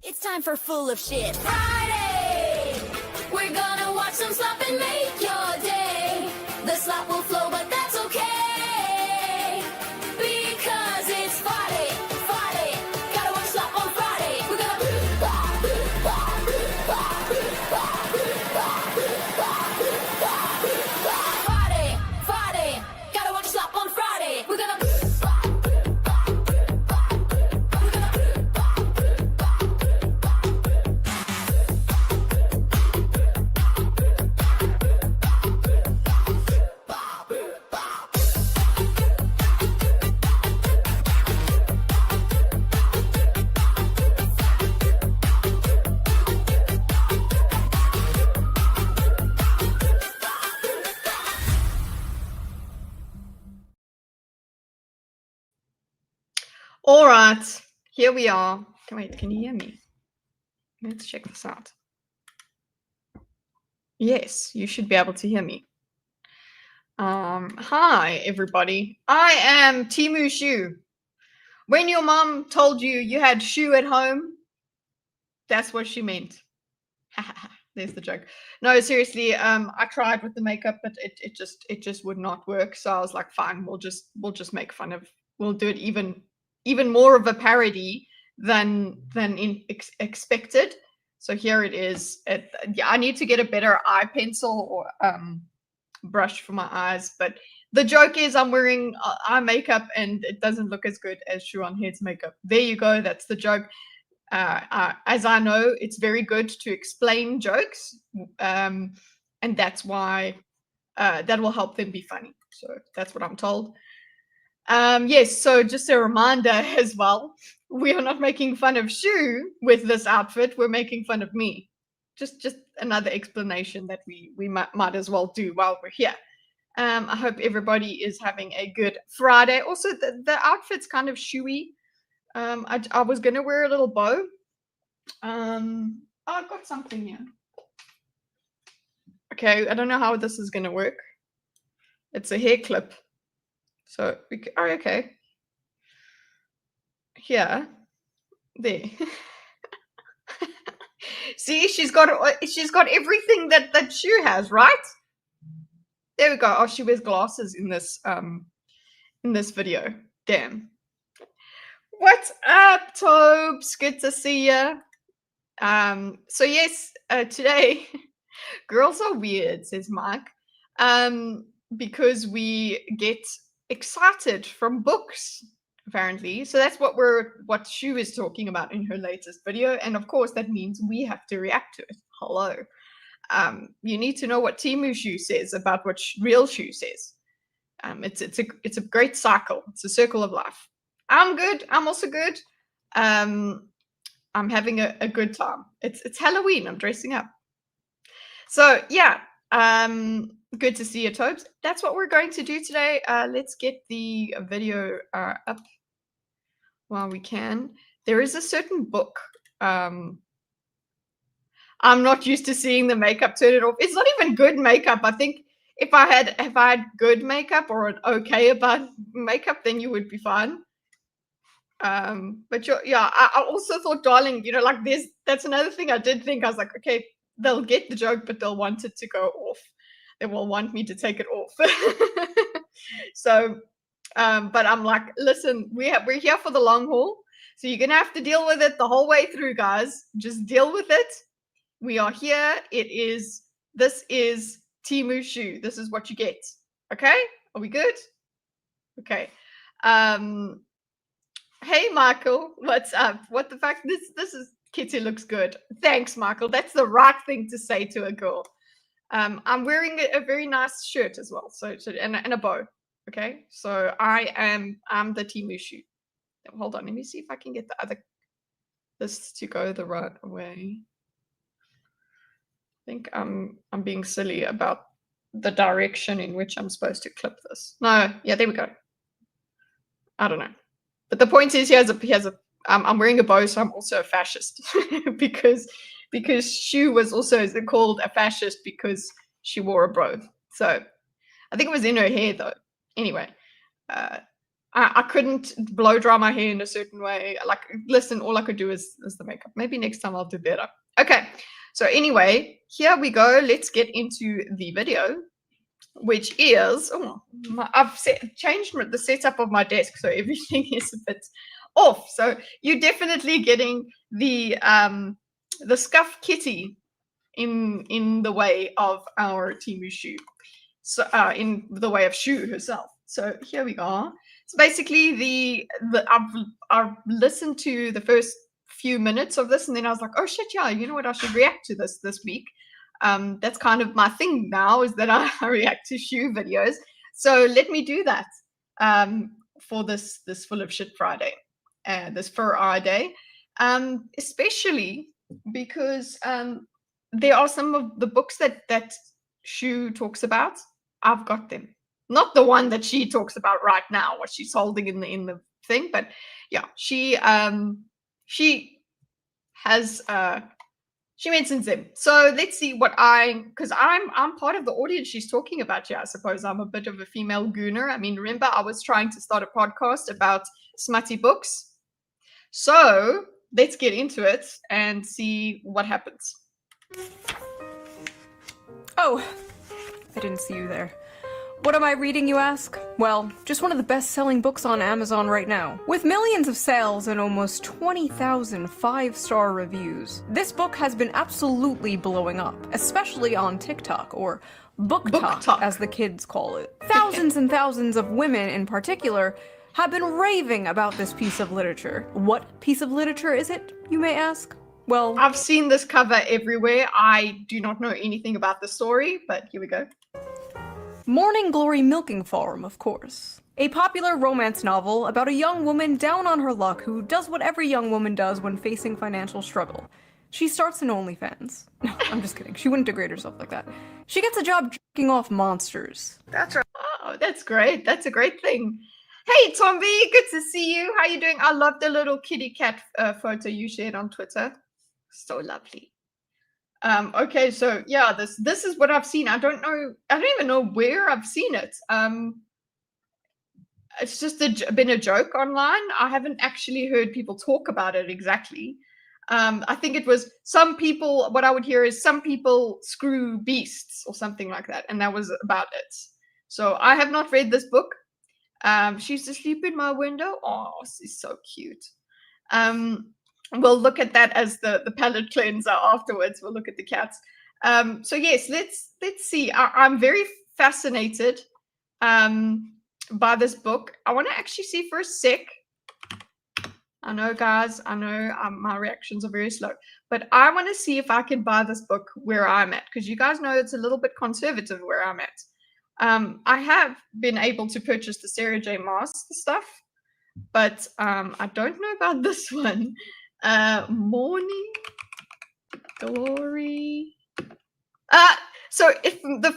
It's time for Full of Shit Friday. We're gonna watch some slop and make your day. The slop will flow, but that's okay, because it's Friday. Friday, gotta watch slop on Friday. We're gonna Friday, gotta watch slop on Friday. We're gonna All right, here we are. Wait, can you hear me? Let's check this out. Yes, you should be able to hear me. Hi, everybody. I am Temu Shoe. When your mom told you you had shoe at home, that's what she meant. There's the joke. No, seriously, I tried with the makeup, but it just would not work. So I was like, fine, we'll just make fun of. We'll do it even more of a parody than expected. So here it is. Yeah, I need to get a better eye pencil or brush for my eyes. But the joke is I'm wearing eye makeup and it doesn't look as good as Shoe on Head's makeup. There you go. That's the joke. As I know, it's very good to explain jokes, and that's why that will help them be funny. So that's what I'm told. Yes, so just a reminder as well, we are not making fun of Shoe with this outfit. We're making fun of me. Just another explanation that we might as well do while we're here. I hope everybody is having a good Friday. Also, the outfit's kind of shoey. I was gonna wear a little bow. I've got something here. Okay, I don't know how this is gonna work. It's a hair clip. So okay. Here, there. See, she's got everything that Shoe has, right? There we go. Oh, she wears glasses in this video. Damn. What's up, Topes? Good to see you. So yes, today, girls are weird, says Mike, because we get excited from books, apparently. So that's what Shoe is talking about in her latest video, and of course that means we have to react to it. Hello. You need to know what Temu Shoe says about what real Shoe says. It's a great cycle. It's a circle of life. I'm good. I'm also good. I'm having a good time. It's Halloween. I'm dressing up. So yeah, good to see you, Topes. That's what we're going to do today. Let's get the video up while we can. There is a certain book. I'm not used to seeing the makeup turn it off. It's not even good makeup. I think if I had good makeup or an okay about makeup, then you would be fine. But yeah, I also thought, darling, you know, like that's another thing I did think. I was like, okay, they'll get the joke, but they'll want it to go off. They will want me to take it off. So, but I'm like, listen, we're here for the long haul. So you're gonna have to deal with it the whole way through, guys. Just deal with it. We are here. This is Temu Shoe. This is what you get. Okay? Are we good? Okay. Hey, Michael, what's up? What the fuck? This is Kitty looks good. Thanks, Michael. That's the right thing to say to a girl. I'm wearing a very nice shirt as well, so and a bow. Okay, so I'm the Temu Shoe. Hold on, let me see if I can get this to go the right way. I think I'm being silly about the direction in which I'm supposed to clip this. No, yeah, there we go. I don't know. But the point is, I'm wearing a bow, so I'm also a fascist because Shoe was also called a fascist because she wore a bow. So I think it was in her hair, though. Anyway, I I couldn't blow dry my hair in a certain way. Like, listen, all I could do is the makeup. Maybe next time I'll do better. Okay, so anyway, here we go. Let's get into the video, which is, I've changed the setup of my desk, so everything is a bit off. So you're definitely getting the scuff kitty in the way of our Temu Shoe. So in the way of Shoe herself. So here we are. So basically, I've listened to the first few minutes of this, and then I was like, oh shit, yeah, you know what? I should react to this week. That's kind of my thing now, is that I react to Shoe videos. So let me do that for this Full of Shit Friday, this Fur Eye Day, especially because there are some of the books that Shoe talks about. I've got them. Not the one that she talks about right now, what she's holding in the thing, but yeah, she has she mentions them. So let's see what because I'm part of the audience she's talking about here. I suppose I'm a bit of a female gooner. I mean, remember I was trying to start a podcast about smutty books. So let's get into it and see what happens. Oh, I didn't see you there. What am I reading, you ask? Well, just one of the best-selling books on Amazon right now. With millions of sales and almost 20,000 5-star reviews, this book has been absolutely blowing up, especially on TikTok, or BookTok, as the kids call it. Thousands and thousands of women in particular have been raving about this piece of literature. What piece of literature is it, you may ask? Well, I've seen this cover everywhere. I do not know anything about the story, but here we go. Morning Glory Milking Farm, of course. A popular romance novel about a young woman down on her luck who does what every young woman does when facing financial struggle. She starts an OnlyFans. No, I'm just kidding. She wouldn't degrade herself like that. She gets a job jerking off monsters. That's right. Oh, that's great. That's a great thing. Hey, Tomby, good to see you. How you doing? I love the little kitty cat photo you shared on Twitter. So lovely. Okay, so yeah, this is what I've seen. I don't even know where I've seen it. It's just been a joke online. I haven't actually heard people talk about it exactly. I think it was some people, what I would hear is some people screw beasts or something like that, and that was about it. So I have not read this book. She's asleep in my window. Oh, she's so cute. We'll look at that as the palate cleanser afterwards. We'll look at the cats. So yes, let's see. I'm very fascinated by this book. I want to actually see for a sec. I know, guys. I know my reactions are very slow, but I want to see if I can buy this book where I'm at, because you guys know it's a little bit conservative where I'm at. I have been able to purchase the Sarah J. Maas stuff, but I don't know about this one. Morning Glory. So if the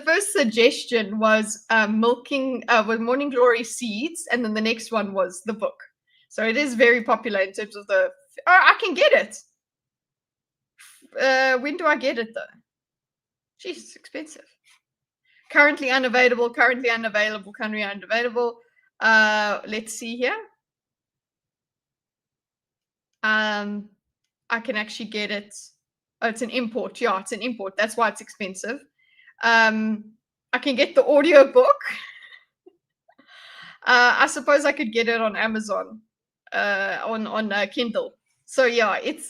first suggestion was with Morning Glory seeds, and then the next one was the book. So it is very popular in terms of the. Oh, I can get it. When do I get it though? Jeez, it's expensive. Currently unavailable. Currently unavailable. Currently unavailable. Let's see here. I can actually get it. Oh, it's an import. Yeah, it's an import. That's why it's expensive. I can get the audio book. I suppose I could get it on Amazon, on Kindle. So yeah, it's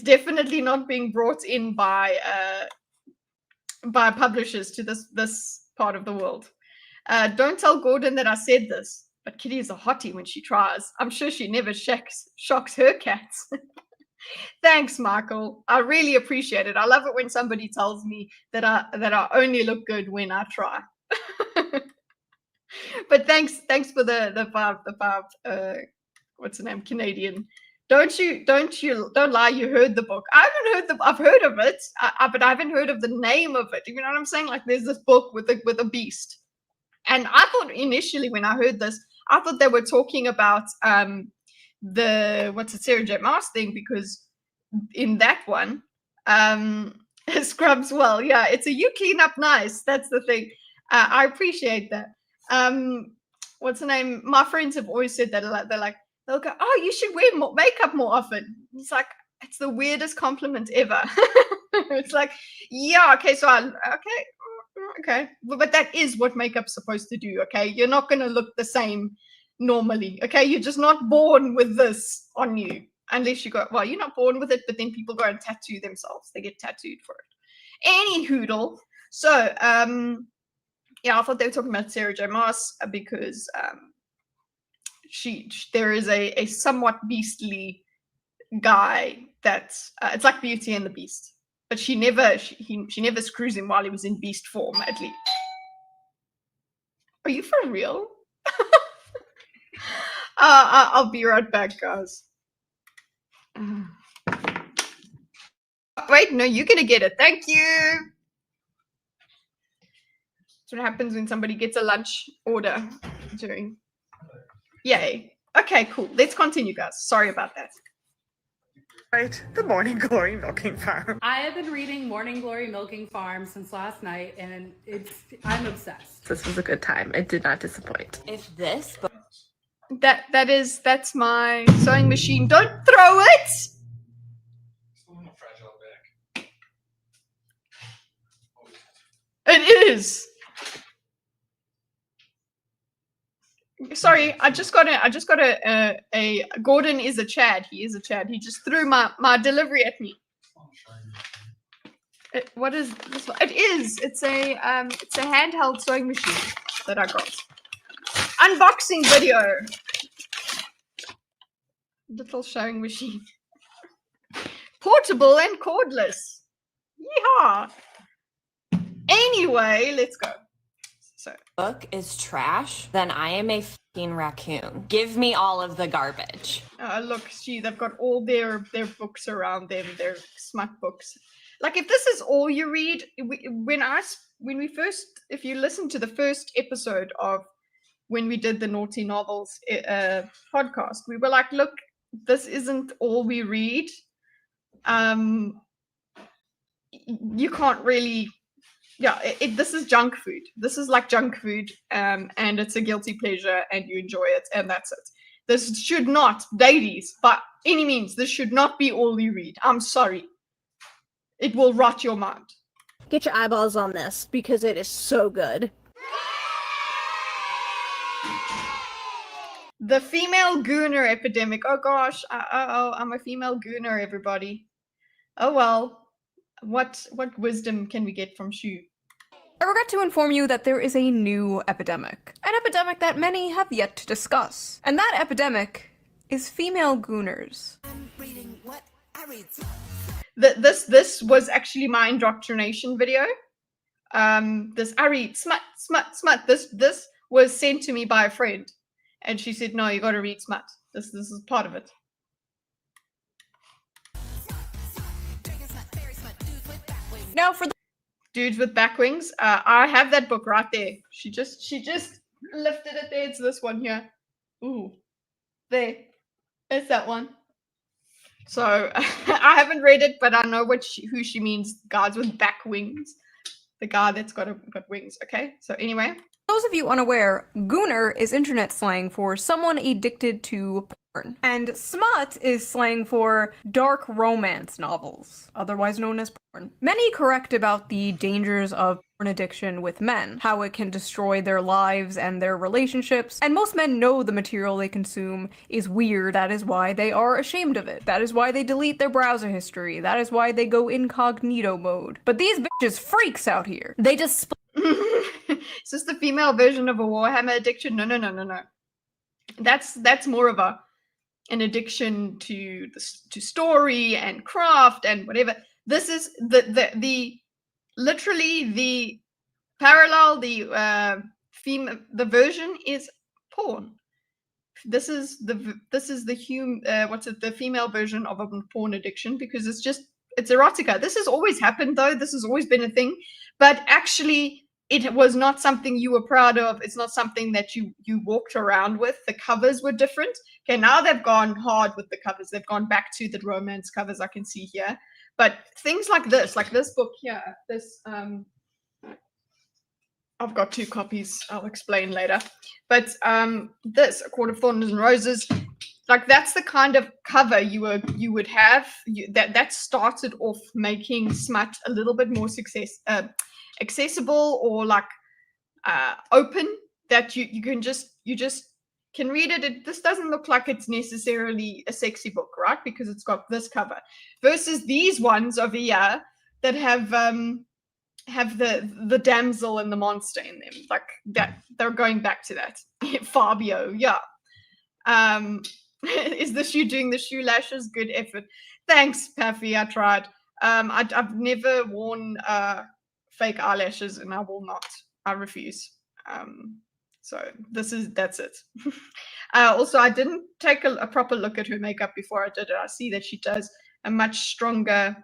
definitely not being brought in by publishers to this part of the world. Don't tell Gordon that I said this. But Kitty is a hottie when she tries. I'm sure she never shocks her cats. Thanks, Michael. I really appreciate it. I love it when somebody tells me that I only look good when I try. But thanks for the five. What's the name? Canadian. Don't lie. You heard the book. I've heard of it, but I haven't heard of the name of it. You know what I'm saying? Like there's this book with a beast. And I thought initially when I heard this, I thought they were talking about Sarah J. Maas thing, because in that one, scrubs well. Yeah, it's a you clean up nice. That's the thing. I appreciate that. what's the name? My friends have always said that. They'll go, oh, you should wear more makeup more often. It's like, it's the weirdest compliment ever. It's like, yeah, okay, okay, but that is what makeup's supposed to do. Okay, you're not gonna look the same normally. Okay, you're just not born with this on you, unless you go, well, you're not born with it, but then people go and tattoo themselves. They get tattooed for it. Any hoodle. So yeah, I thought they were talking about Sarah J Maas because there is a somewhat beastly guy that's it's like Beauty and the Beast, but she never screws him while he was in beast form, at least. Are you for real? I'll be right back, guys. Wait, no, you're gonna get it. Thank you. That's what happens when somebody gets a lunch order during. Yay. Okay, cool. Let's continue, guys. Sorry about that. Right, the Morning Glory Milking Farm. I have been reading Morning Glory Milking Farm since last night, and I'm obsessed. This was a good time. It did not disappoint. If this book That's my sewing machine. Don't throw it. It is. Sorry, I just got a Gordon is a Chad. He is a Chad. He just threw my delivery at me. What is this one? It is. It's a handheld sewing machine that I got. Unboxing video. Little sewing machine. Portable and cordless. Yeehaw. Anyway, let's go. So book is trash, then I am a fucking raccoon. Give me all of the garbage. look, they've got all their books around them, their smut books. Like, if this is all you read, if you listen to the first episode of when we did the Naughty Novels podcast, we were like, look, this isn't all we read. You can't really. Yeah, this is junk food. This is like junk food, and it's a guilty pleasure, and you enjoy it, and that's it. This should not, ladies, by any means, this should not be all you read. I'm sorry. It will rot your mind. Get your eyeballs on this, because it is so good. The female gooner epidemic. Oh gosh, I'm a female gooner, everybody. Oh well. What wisdom can we get from Shoe? I regret to inform you that there is a new epidemic. An epidemic that many have yet to discuss. And that epidemic is female gooners. I'm reading what I read. This was actually my indoctrination video. This I read smut. This was sent to me by a friend, and she said, "No, you got to read smut. This is part of it." Now for the Dudes with back wings. I have that book right there. She just lifted it there. It's this one here. Ooh, there. It's that one. So I haven't read it, but I know who she means. Guys with back wings. The guy that's got wings. Okay. So anyway. those of you unaware, gooner is internet slang for someone addicted to porn. And smut is slang for dark romance novels, otherwise known as porn. Many correct about the dangers of porn addiction with men, how it can destroy their lives and their relationships, and most men know the material they consume is weird. That is why they are ashamed of it. That is why they delete their browser history. That is why they go incognito mode. But these bitches freaks out here. They just Is this the female version of a Warhammer addiction? No. That's more of an addiction to story and craft and whatever. This is the literally the parallel, the version is porn. This is the female version of a porn addiction, because it's erotica. This has always happened though. This has always been a thing, but actually it was not something you were proud of. It's not something that you walked around with. The covers were different. Okay, now they've gone hard with the covers. They've gone back to the romance covers I can see here. But things like this book here, this I've got 2 copies. I'll explain later. But this, A Court of Thorns and Roses, like that's the kind of cover you would have. That started off making smut a little bit more accessible or like open. That you just can read it. This doesn't look like it's necessarily a sexy book, right? Because it's got this cover versus these ones over here that have the damsel and the monster in them, like that. They're going back to that. Fabio, yeah. Is the shoe doing the shoe lashes? Good effort. Thanks, Paffy. I tried. I've never worn fake eyelashes, and I will not. I refuse. So that's it. Also, I didn't take a proper look at her makeup before I did it. I see that she does a much stronger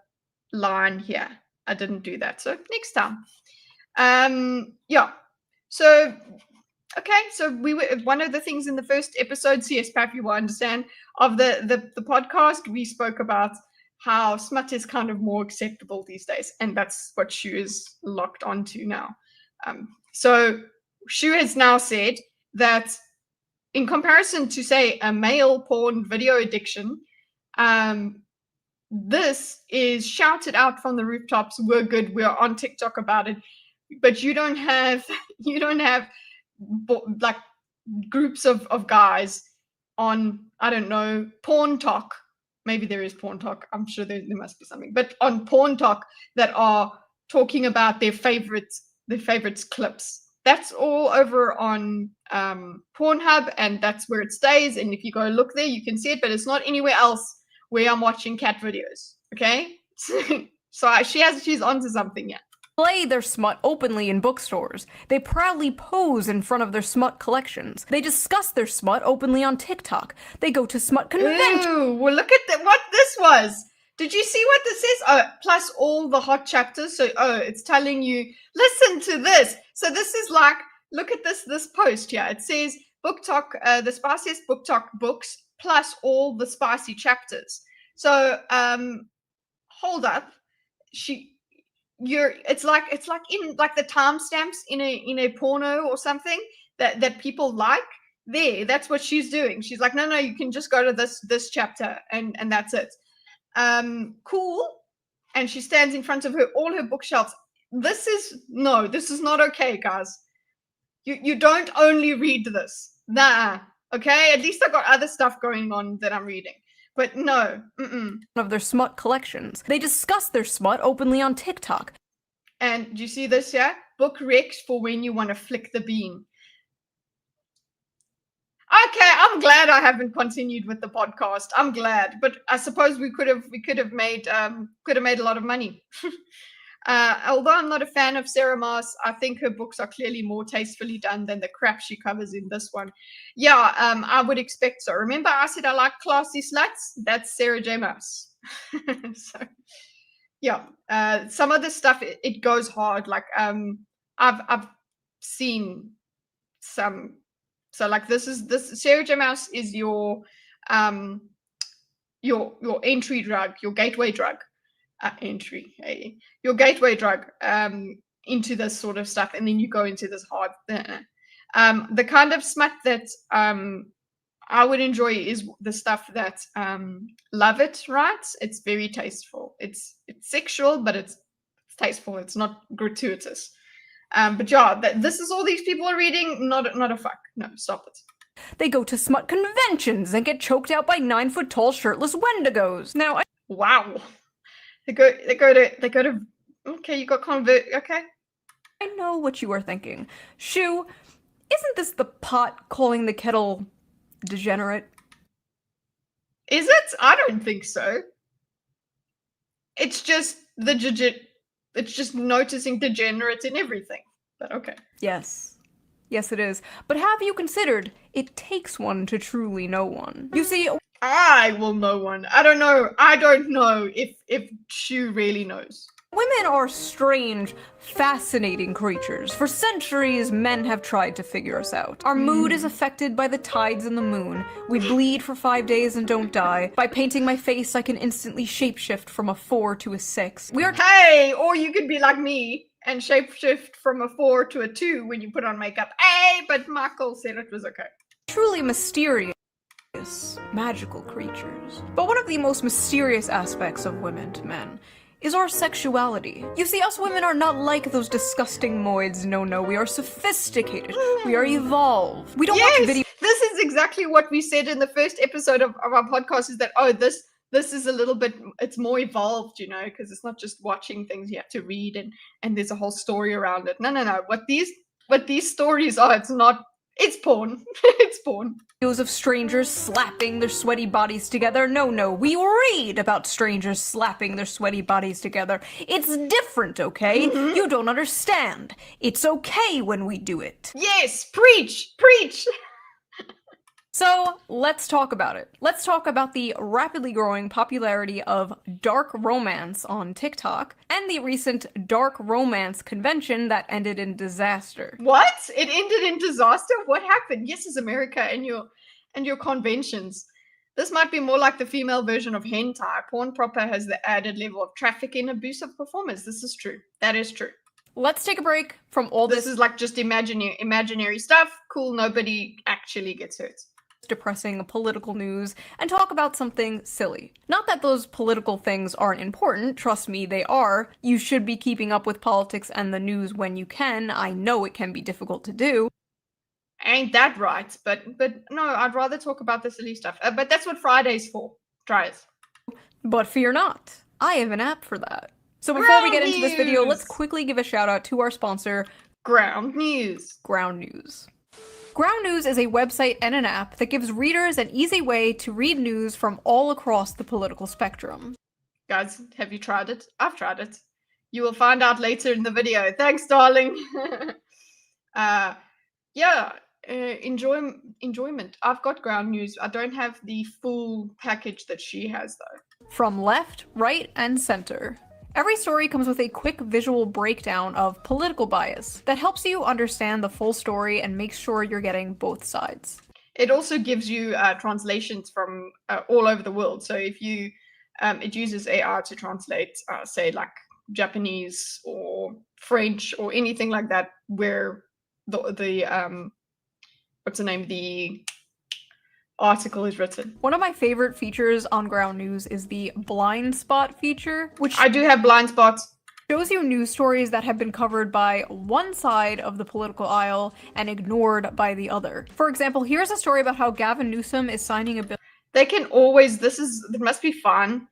line here. I didn't do that, so next time. Yeah. So okay, so we were one of the things in the first episode, CS Pap, you will understand, of the podcast, we spoke about how smut is kind of more acceptable these days, and that's what Shu is locked onto now. So Shu has now said that in comparison to, say, a male porn video addiction, this is shouted out from the rooftops. We're good. We're on TikTok about it, but you don't have like groups of guys on, I don't know, porn talk. Maybe there is porn talk. I'm sure there must be something, but on porn talk that are talking about their favorites clips. That's all over on Pornhub, and that's where it stays. And if you go look there, you can see it, but it's not anywhere else where I'm watching cat videos. Okay, so she's onto something. Yeah. Play their smut openly in bookstores. They proudly pose in front of their smut collections. They discuss their smut openly on TikTok. They go to smut conventions. Ooh, well, look at what this was. Did you see what this says? Oh, plus all the hot chapters. So, it's telling you, listen to this. So this is like, look at this post here. It says book talk, the spiciest book talk books, plus all the spicy chapters. So, hold up. It's like in like the timestamps in a porno or something that people like. There, that's what she's doing. She's like, no, you can just go to this chapter and that's it. Cool. And she stands in front of all her bookshelves. This is not okay, guys. You don't only read this. Nah. Okay, at least I got other stuff going on that I'm reading. But no. Of their smut collections. They discuss their smut openly on TikTok. And do you see this here? Book recs for when you want to flick the bean. Okay, I'm glad I haven't continued with the podcast. I'm glad, but I suppose we could have made a lot of money. Although I'm not a fan of Sarah Maas, I think her books are clearly more tastefully done than the crap she covers in this one. Yeah, I would expect so. Remember, I said I like classy sluts. That's Sarah J. Maas. So, yeah, some of the stuff it goes hard. Like I've seen some. So like this Sarah J. Maas is your entry drug, your gateway drug, your gateway drug into this sort of stuff, and then you go into this hard. The kind of smut that I would enjoy is the stuff that Love It writes. It's very tasteful. It's sexual, but it's tasteful. It's not gratuitous. But yeah, this is all these people are reading. Not a fuck. No, stop it. They go to smut conventions and get choked out by 9-foot-tall shirtless Wendigos. Now, wow. They go to. Okay, you got convert. Okay. I know what you are thinking. Shu, isn't this the pot calling the kettle degenerate? Is it? I don't think so. It's just it's just noticing degenerates in everything. But okay. Yes, it is. But have you considered it takes one to truly know one? You see, I will know one. I don't know if Shu really knows. Women are strange, fascinating creatures. For centuries, men have tried to figure us out. Our mood is affected by the tides and the moon. We bleed for 5 days and don't die. By painting my face, I can instantly shapeshift from a 4 to a 6. Hey, or you could be like me and shapeshift from a 4 to a 2 when you put on makeup. Hey, but Michael said it was okay. Truly mysterious, magical creatures. But one of the most mysterious aspects of women to men is our sexuality. You see, us women are not like those disgusting moids. No, we are sophisticated. We are evolved. We don't watch video. This is exactly what we said in the first episode of our podcast, is that, oh, this is a little bit, it's more evolved, you know, because it's not just watching things, you have to read and there's a whole story around it. No. What these stories are, it's porn. It's porn. Videos of strangers slapping their sweaty bodies together. No, we read about strangers slapping their sweaty bodies together. It's different, okay? You don't understand. It's okay when we do it. Yes, preach. So, let's talk about it. Let's talk about the rapidly growing popularity of dark romance on TikTok and the recent dark romance convention that ended in disaster. What? It ended in disaster? What happened? Yes, it's America and your conventions. This might be more like the female version of hentai. Porn proper has the added level of trafficking, abusive performance. This is true. That is true. Let's take a break from all This is like just imaginary stuff. Cool, nobody actually gets hurt. Depressing political news and talk about something silly. Not that those political things aren't important, trust me, they are. You should be keeping up with politics and the news when you can. I know it can be difficult to do. Ain't that right? But no, I'd rather talk about the silly stuff. But that's what Friday's for. Try it. But fear not, I have an app for that. So before we get into this video, let's News. quickly give a shout out to our sponsor, Ground News. Ground News. Ground News is a website and an app that gives readers an easy way to read news from all across the political spectrum. Guys, have you tried it? I've tried it. You will find out later in the video. Thanks, darling. Enjoyment. I've got Ground News. I don't have the full package that she has, though. From left, right, and center. Every story comes with a quick visual breakdown of political bias that helps you understand the full story and makes sure you're getting both sides. It also gives you translations from all over the world. So if you, it uses AI to translate, say, like Japanese or French or anything like that, where the article is written. One of my favorite features on Ground News is the blind spot feature, which I do have blind spots. shows you news stories that have been covered by one side of the political aisle and ignored by the other. For example, here's a story about how Gavin Newsom is signing a bill. They can always, it must be fun,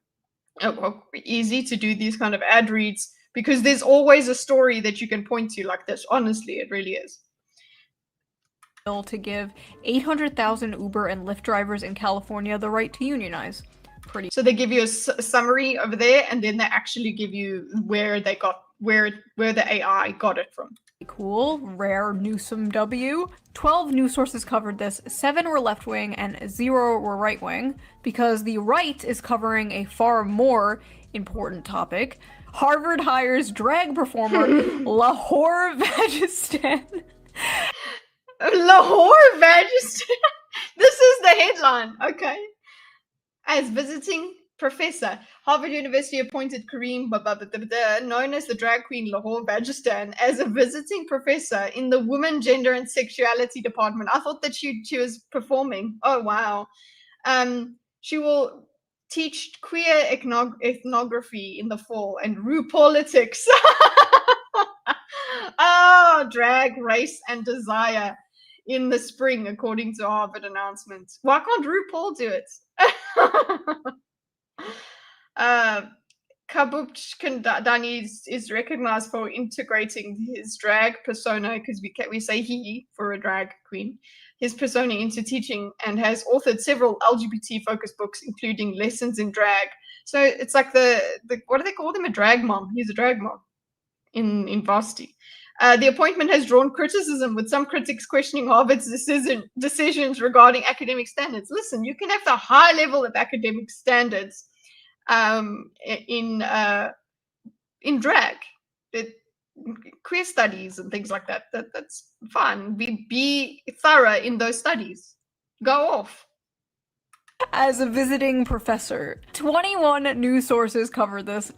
easy to do these kind of ad reads, because there's always a story that you can point to like this. Honestly, it really is. To give 800,000 Uber and Lyft drivers in California the right to unionize. Pretty So they give you a summary over there, and then they actually give you where they got where the AI got it from. cool. Rare Newsom W. 12 news sources covered this, 7 were left-wing and 0 were right-wing, because the right is covering a far more important topic. Harvard hires drag performer Lahore Vagistan. Lahore Vagistan. This is the headline, okay? As visiting professor, Harvard University appointed Kareem known as the drag queen Lahore Vagistan, as a visiting professor in the Women, Gender and Sexuality department. I thought that she was performing. Oh wow. She will teach queer ethnography in the fall and RuPaulitics. Oh, drag, race and desire in the spring, according to Harvard announcement. Why can't RuPaul do it? Kabukchandani is recognized for integrating his drag persona, because we say he for a drag queen, his persona into teaching, and has authored several LGBT focused books, including Lessons in Drag. So it's like the what do they call him? A drag mom. He's a drag mom in varsity. The appointment has drawn criticism, with some critics questioning Harvard's decisions regarding academic standards. Listen, you can have the high level of academic standards in drag, queer studies and things like that. That's fine. Be thorough in those studies. Go off. As a visiting professor. 21 news sources cover this.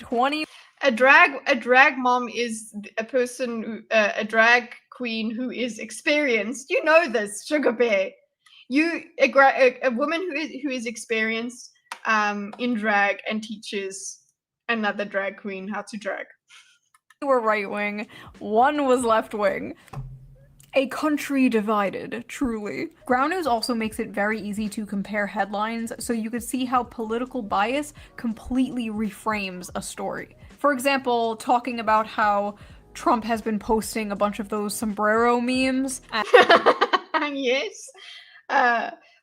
A drag mom is a person, a drag queen who is experienced. You know this, Sugar Bear. A woman who is experienced in drag and teaches another drag queen how to drag. Were right wing, one was left wing. A country divided, truly. Ground News also makes it very easy to compare headlines, so you could see how political bias completely reframes a story. For example, talking about how Trump has been posting a bunch of those sombrero memes. Yes.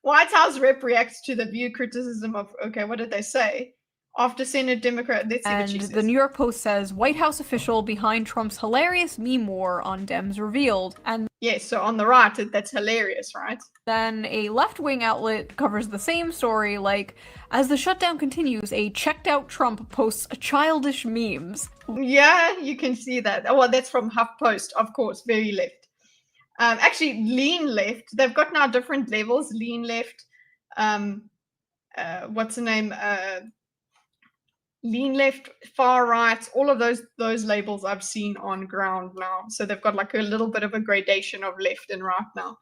White House rep reacts to the view criticism of, okay, what did they say? After Senate Democrat, let's see what she And says. the New York Post says, White House official behind Trump's hilarious meme war on Dems revealed. And Yes, so on the right, that's hilarious, right? then a left-wing outlet covers the same story, like, as the shutdown continues, a checked-out Trump posts childish memes. Yeah, you can see that. Oh, well, that's from HuffPost, of course, very left. Actually, lean left. They've got now different levels. Lean left. What's the name? Lean left, far right. All of those labels I've seen on Ground now. So they've got like a little bit of a gradation of left and right now.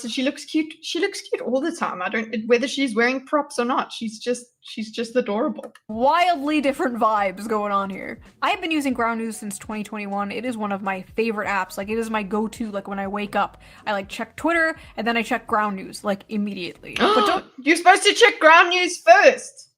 She looks cute. She looks cute all the time. I don't whether she's wearing props or not. She's just adorable. Wildly different vibes going on here. I have been using Ground News since 2021. It is one of my favorite apps. Like, it is my go-to. Like, when I wake up, I like check Twitter and then I check Ground News like immediately. But don't You're supposed to check Ground News first.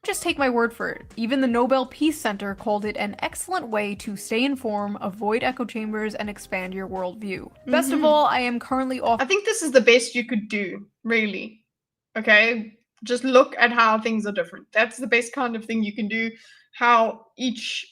just take my word for it. Even the Nobel Peace Center called it an excellent way to stay informed, avoid echo chambers, and expand your worldview. Best of all, I am currently off. I think this is the best you could do, really. Okay? Just look at how things are different. That's the best kind of thing you can do. How it's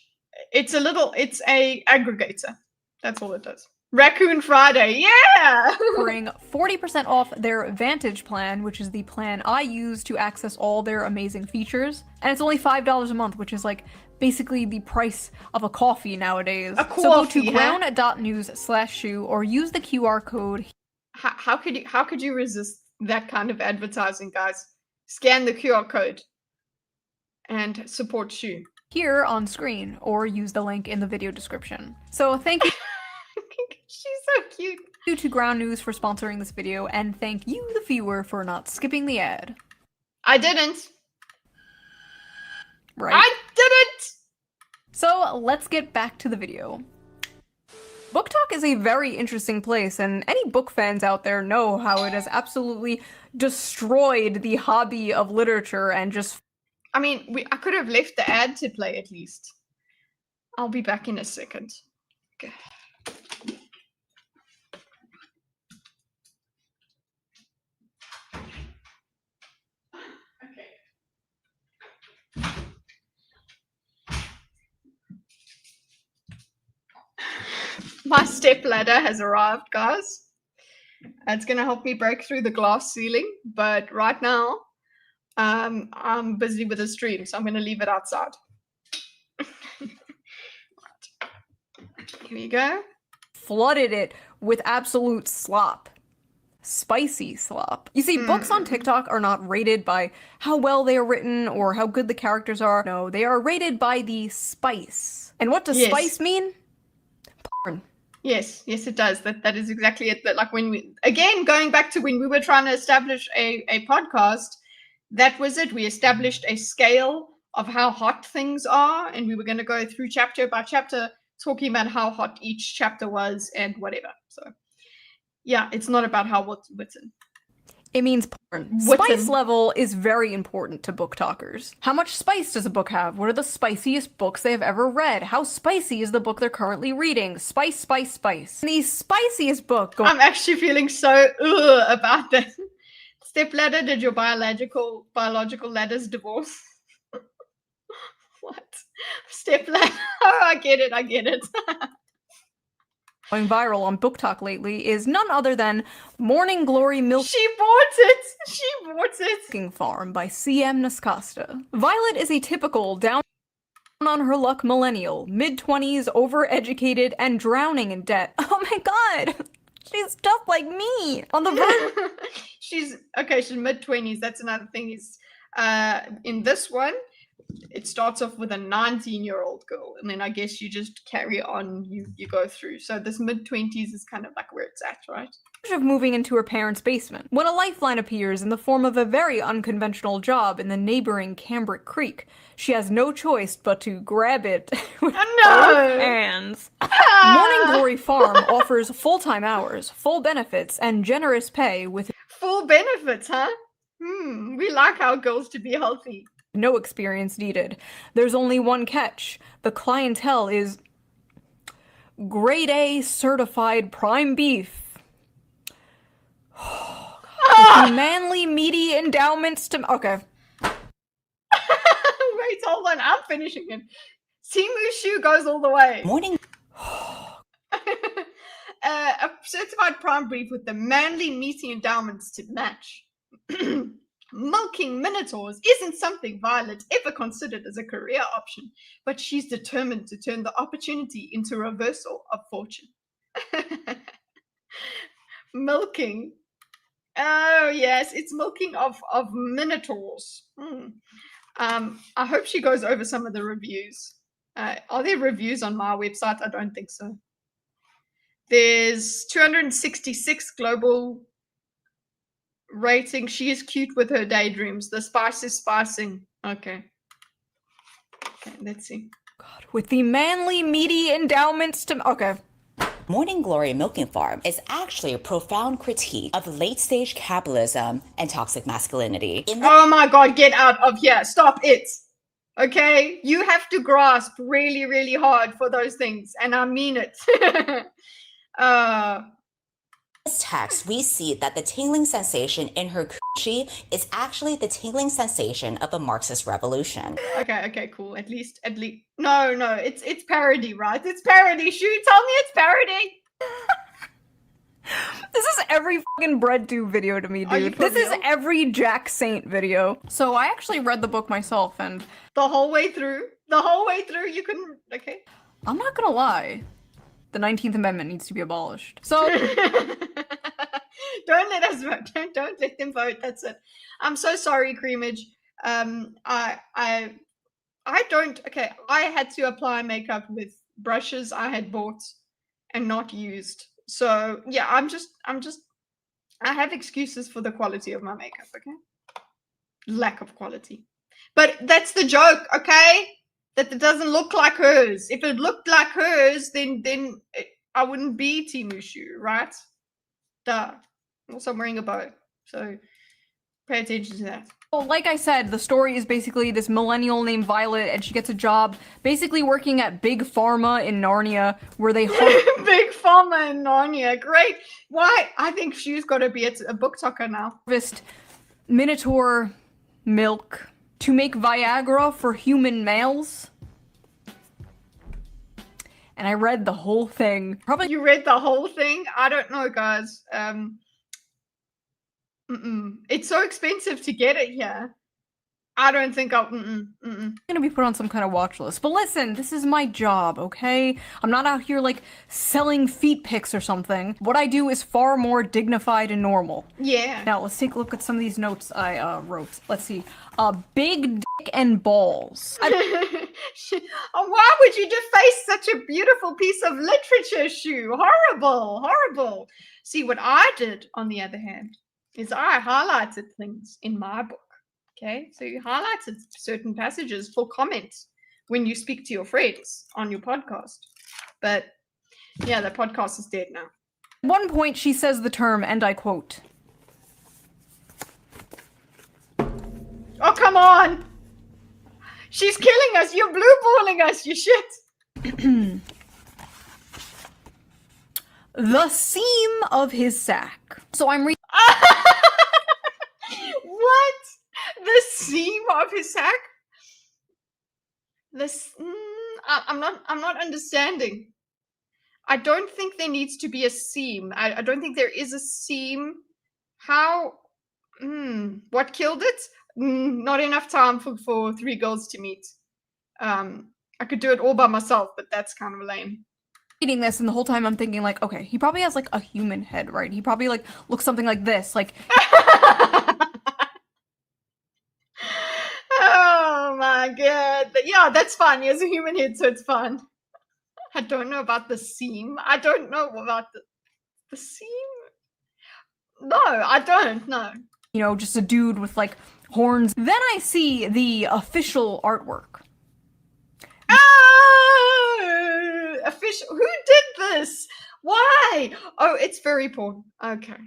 a aggregator. That's all it does. Raccoon Friday, yeah! offering 40% off their Vantage plan, which is the plan I use to access all their amazing features. And it's only $5 a month, which is like basically the price of a coffee nowadays. A So go coffee, to huh? ground.news/shoe or use the QR code How could you resist that kind of advertising, guys? Scan the QR code and support Shoe. here on screen or use the link in the video description. So thank you She's so cute. to Ground News for sponsoring this video, and thank you, the viewer, for not skipping the ad. I didn't. Right? I didn't. So let's get back to the video. Book Talk is a very interesting place, and any book fans out there know how it has absolutely destroyed the hobby of literature and just I mean, I could have left the ad to play at least. I'll be back in a second. Okay. My step ladder has arrived, guys. It's gonna help me break through the glass ceiling, but right now, I'm busy with a stream, so I'm gonna leave it outside. Here we go. flooded it with absolute slop. Spicy slop. You see, books on TikTok are not rated by how well they are written or how good the characters are. No, they are rated by the spice. And what does Yes. spice mean? Porn. Yes, it does. That is exactly it. That, like, when we, again, going back to when we were trying to establish a podcast, that was it. We established a scale of how hot things are, and we were going to go through chapter by chapter, talking about how hot each chapter was and whatever. So, yeah, it's not about how what's written. It means porn. What's Spice in- level is very important to book talkers. How much spice does a book have? What are the spiciest books they have ever read? How spicy is the book they're currently reading? Spice, spice, spice. And the spiciest book going I'm actually feeling so about that. Stepladder, did your biological ladders divorce? What? Stepladder. Oh, I get it. going viral on Book Talk lately is none other than Morning Glory Milking She bought it. Farm by C.M. Nascosta. Violet is a typical down on her luck millennial, mid-20s, overeducated, and drowning in debt. Oh my god! She's just like me! On the verge She's mid-20s. That's another thing is in this one, it starts off with a 19-year-old girl, and then I guess you just carry on, you go through. So this mid-20s is kind of like where it's at, right? Of moving into her parents' basement when a lifeline appears in the form of a very unconventional job in the neighboring Cambric Creek. She has no choice but to grab it with both hands. Morning Glory Farm offers full-time hours, full benefits, and generous pay with Full benefits, huh? We like our girls to be healthy. no experience needed. There's only one catch. The clientele is grade A certified prime beef. Manly, meaty endowments to... Okay. Wait, hold on. I'm finishing it. Temu Shoe goes all the way. Morning. A certified prime brief with the manly, meaty endowments to match. Milking minotaurs isn't something Violet ever considered as a career option, but she's determined to turn the opportunity into a reversal of fortune. Milking. Oh, yes, it's milking of minotaurs. I hope she goes over some of the reviews. Are there reviews on my website? I don't think so. There's 266 global rating. She is cute with her daydreams. The spice is spicing. Okay. Okay, let's see. God, with the manly, meaty endowments to... Okay. Morning Glory Milking Farm is actually a profound critique of late-stage capitalism and toxic masculinity. Oh my god, get out of here. Stop it. Okay? You have to grasp really, really hard for those things, and I mean it. this text, we see that the tingling sensation in her coochie is actually the tingling sensation of a Marxist revolution. Okay, cool. At least no, it's parody, right? It's parody. Shoot, tell me it's parody. This is every fucking BreadTube video to me, Are you dude. for This is real? every Jack Saint video. So I actually read the book myself, and The whole way through, you couldn't. Okay. I'm not gonna lie. The 19th Amendment needs to be abolished. So Don't let us vote. Don't let them vote. That's it. I'm so sorry, Creamage. I don't. Okay, I had to apply makeup with brushes I had bought and not used. So yeah, I have excuses for the quality of my makeup. Okay, lack of quality. But that's the joke. Okay, that it doesn't look like hers. If it looked like hers, then I wouldn't be Temu Shoe, right? Duh. Also, I'm wearing a bow, so pay attention to that. well, like I said, the story is basically this millennial named Violet, and she gets a job basically working at Big Pharma in Narnia, where they Big Pharma in Narnia, great. Why? I think she's got to be a book talker now. harvest minotaur milk to make Viagra for human males. And I read the whole thing. Probably You read the whole thing? I don't know, guys. It's so expensive to get it here. I don't think I'll. gonna be put on some kind of watch list. But listen, this is my job, okay? I'm not out here like selling feet pics or something. What I do is far more dignified and normal. Yeah. Now let's take a look at some of these notes I wrote. Let's see. Big dick and balls. Oh, why would you deface such a beautiful piece of literature, Shoe? Horrible, horrible. See, what I did, on the other hand, is I highlighted things in my book. Okay, so you highlighted certain passages for comments when you speak to your friends on your podcast. But yeah, the podcast is dead now. At one point she says the term, and I quote, Oh, come on! She's killing us! You're blue-balling us, you shit! the seam of his sack. So I'm reading. What? The seam of his sack? I'm not understanding. I don't think there needs to be a seam. I don't think there is a seam. How? What killed it? Not enough time for three girls to meet. I could do it all by myself, but that's kind of lame. Reading this, and the whole time I'm thinking like, okay, he probably has like a human head, right? He probably like looks something like this, like. Oh my god. Yeah, that's fine. He has a human head, so it's fine. I don't know about the seam. I don't know about the seam. No, I don't. No. You know, just a dude with like horns. Then I see the official artwork. Oh, official. Who did this? Why? Oh, it's very porn. Okay,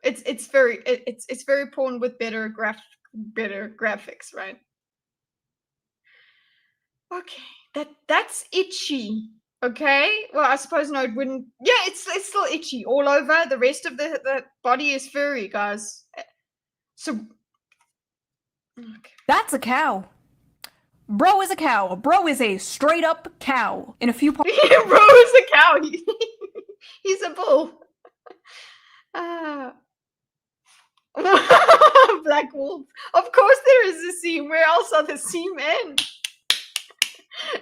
it's very porn with better graphics, right? Okay, that's itchy. Okay, well, I suppose no, it wouldn't. Yeah, it's still itchy all over. The rest of the body is furry, guys. So, okay. That's a cow. Bro is a cow. Bro is a straight up cow. In a few parts. Bro is a cow. He's a bull. Black wolf. Of course there is a seam. Where else are the seam end?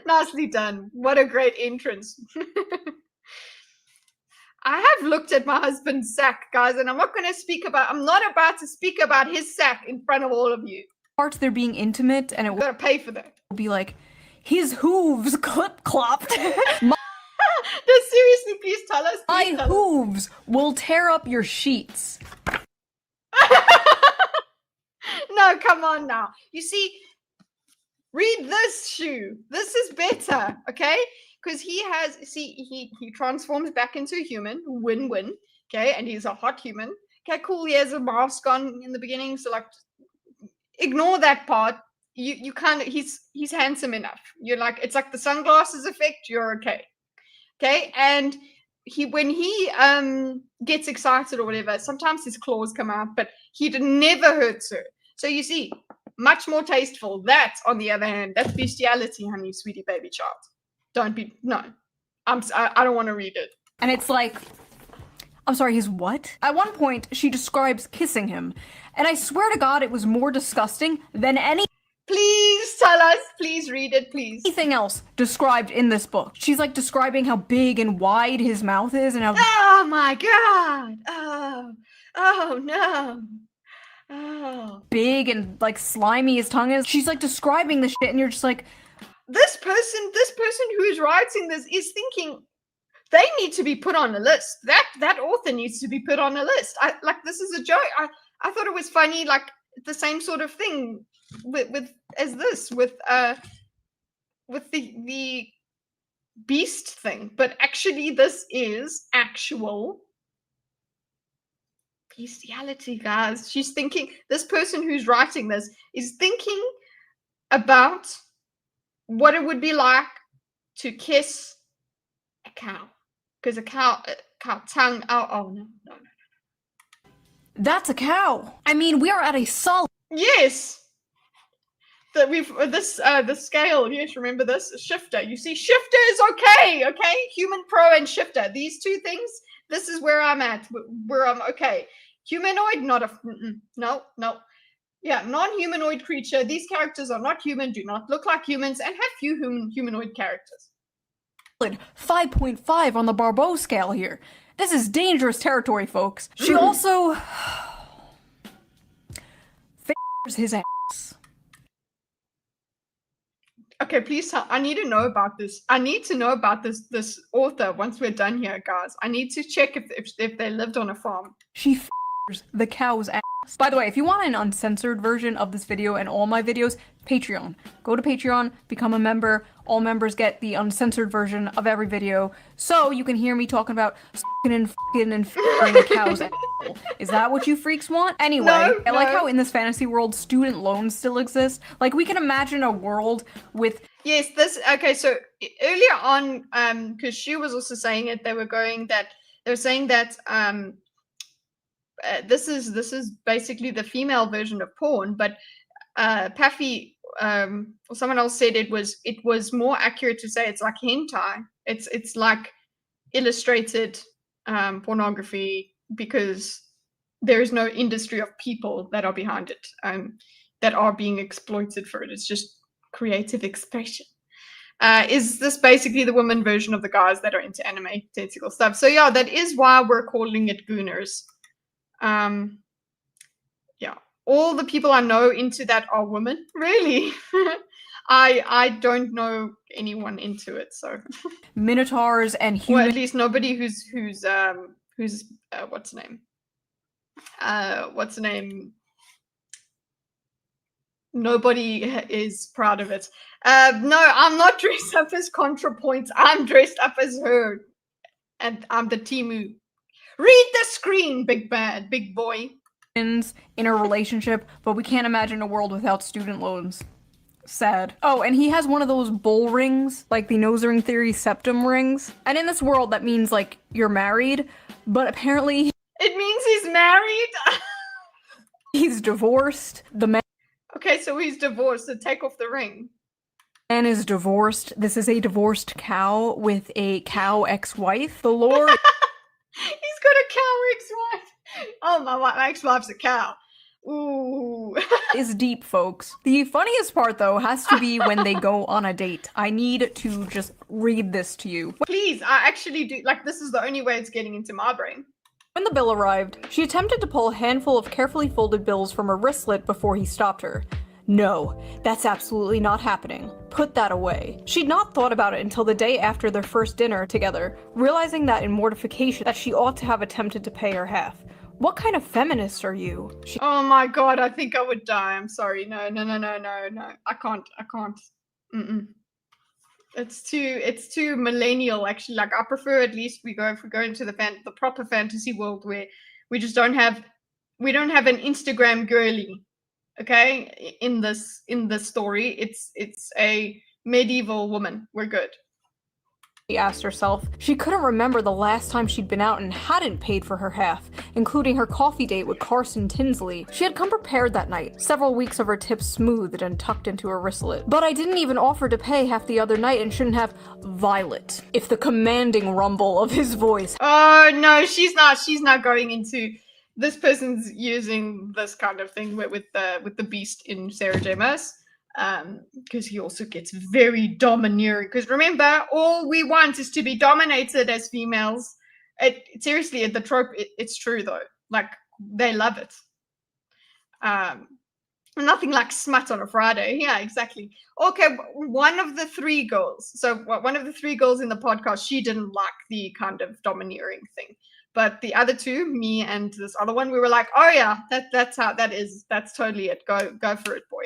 Nicely done. What a great entrance. I have looked at my husband's sack, guys, and I'm not about to speak about his sack in front of all of you. Parts they're being intimate, and it will Gotta pay for that. be like, his hooves clip clopped. No, seriously, please tell us. My Please tell us. hooves will tear up your sheets. No, come on now. You see, read this shoe. This is better, okay? Because he transforms back into a human, win-win, okay? And he's a hot human. Okay, cool. He has a mask on in the beginning, so like, ignore that part. You kind of he's handsome enough. You're like, it's like the sunglasses effect. You're okay, okay? And when he gets excited or whatever, sometimes his claws come out, but he never hurts her. So you see, much more tasteful. That, on the other hand, that's bestiality, honey, sweetie, baby child. I don't want to read it. And it's like, I'm sorry, his what? At one point, she describes kissing him, and I swear to God, it was more disgusting than Please tell us. Please read it, please. anything else described in this book. She's like describing how big and wide his mouth is, and how Oh my God. Oh no. Oh. big and like slimy his tongue is. She's like describing the shit, and you're just like, This person who is writing this is thinking they need to be put on a list. That author needs to be put on a list. This is a joke. I thought it was funny, like the same sort of thing with the beast thing, but actually this is actual bestiality, guys. She's thinking, this person who's writing this is thinking about what it would be like to kiss a cow, because a cow tongue. Oh no. that's a cow. I mean, we are at a solid. Yes. That the scale. Yes, remember this shifter. You see, shifter is okay. Human pro and shifter. These two things. This is where I'm at. Where I'm okay. Humanoid, not a no. Yeah, non-humanoid creature. These characters are not human, do not look like humans, and have few humanoid characters. 5.5 on the Barbeau scale here. This is dangerous territory, folks. She also f***ers his ass. Okay, please tell. I need to know about this. I need to know about this author once we're done here, guys. I need to check if they lived on a farm. She f***ers the cow's ass. By the way, if you want an uncensored version of this video and all my videos, Patreon. Go to Patreon, become a member. All members get the uncensored version of every video, so you can hear me talking about s***ing and f***ing and f***ing a cow's ass. Is that what you freaks want? Anyway, No, I like no. how in this fantasy world, student loans still exist. Like, we can imagine a world with Yes, okay, so earlier on, because she was also saying it, they were saying that this is basically the female version of porn, but Paffy or someone else said it was more accurate to say it's like hentai. It's like illustrated pornography, because there is no industry of people that are behind it, that are being exploited for it. It's just creative expression. Is this basically the woman version of the guys that are into anime tentacle stuff? So yeah, that is why we're calling it Gooners. Yeah, all the people I know into that are women. Really, I don't know anyone into it, so Minotaurs and or at humans. least nobody who's what's the name? What's the name? Nobody is proud of it. No, I'm not dressed up as ContraPoints. I'm dressed up as her, and I'm the Temu. Read the screen, big boy. In a relationship, but we can't imagine a world without student loans. Sad. Oh, and he has one of those bull rings, like the nose ring theory septum rings. And in this world, that means, like, you're married, but apparently It means he's married. he's divorced. The man Okay, so he's divorced, so take off the ring. is divorced. This is a divorced cow with a cow ex-wife. The lore He's got a cow ex-wife. Oh, my ex-wife's a cow. Ooh. is deep, folks. The funniest part, though, has to be when they go on a date. I need to just read this to you. Please, I actually do. Like, this is the only way it's getting into my brain. When the bill arrived, she attempted to pull a handful of carefully folded bills from her wristlet before he stopped her. No, that's absolutely not happening. Put that away. She'd not thought about it until the day after their first dinner together, realizing that in mortification that she ought to have attempted to pay her half. What kind of feminist are you? Oh my god, I think I would die. I'm sorry. No. I can't. Mm-mm. It's too millennial, actually. Like, I prefer, at least if we go into the proper fantasy world where we don't have an Instagram girly, okay? In this story, it's a medieval woman. We're good. She asked herself. She couldn't remember the last time she'd been out and hadn't paid for her half, including her coffee date with Carson Tinsley. She had come prepared that night, several weeks of her tips smoothed and tucked into her wristlet. But I didn't even offer to pay half the other night and shouldn't have. Violet. If the commanding rumble of his voice. Oh no, she's not going into. This person's using this kind of thing with the beast in Sarah J. Maas. Because he also gets very domineering. Because remember, all we want is to be dominated as females. Seriously, the trope, it's true though. Like, they love it. Nothing like smut on a Friday. Yeah, exactly. Okay, one of the three girls. So one of the three girls in the podcast, she didn't like the kind of domineering thing. But the other two, me and this other one, we were like, oh yeah, that's how that is. That's totally it. Go for it, boy.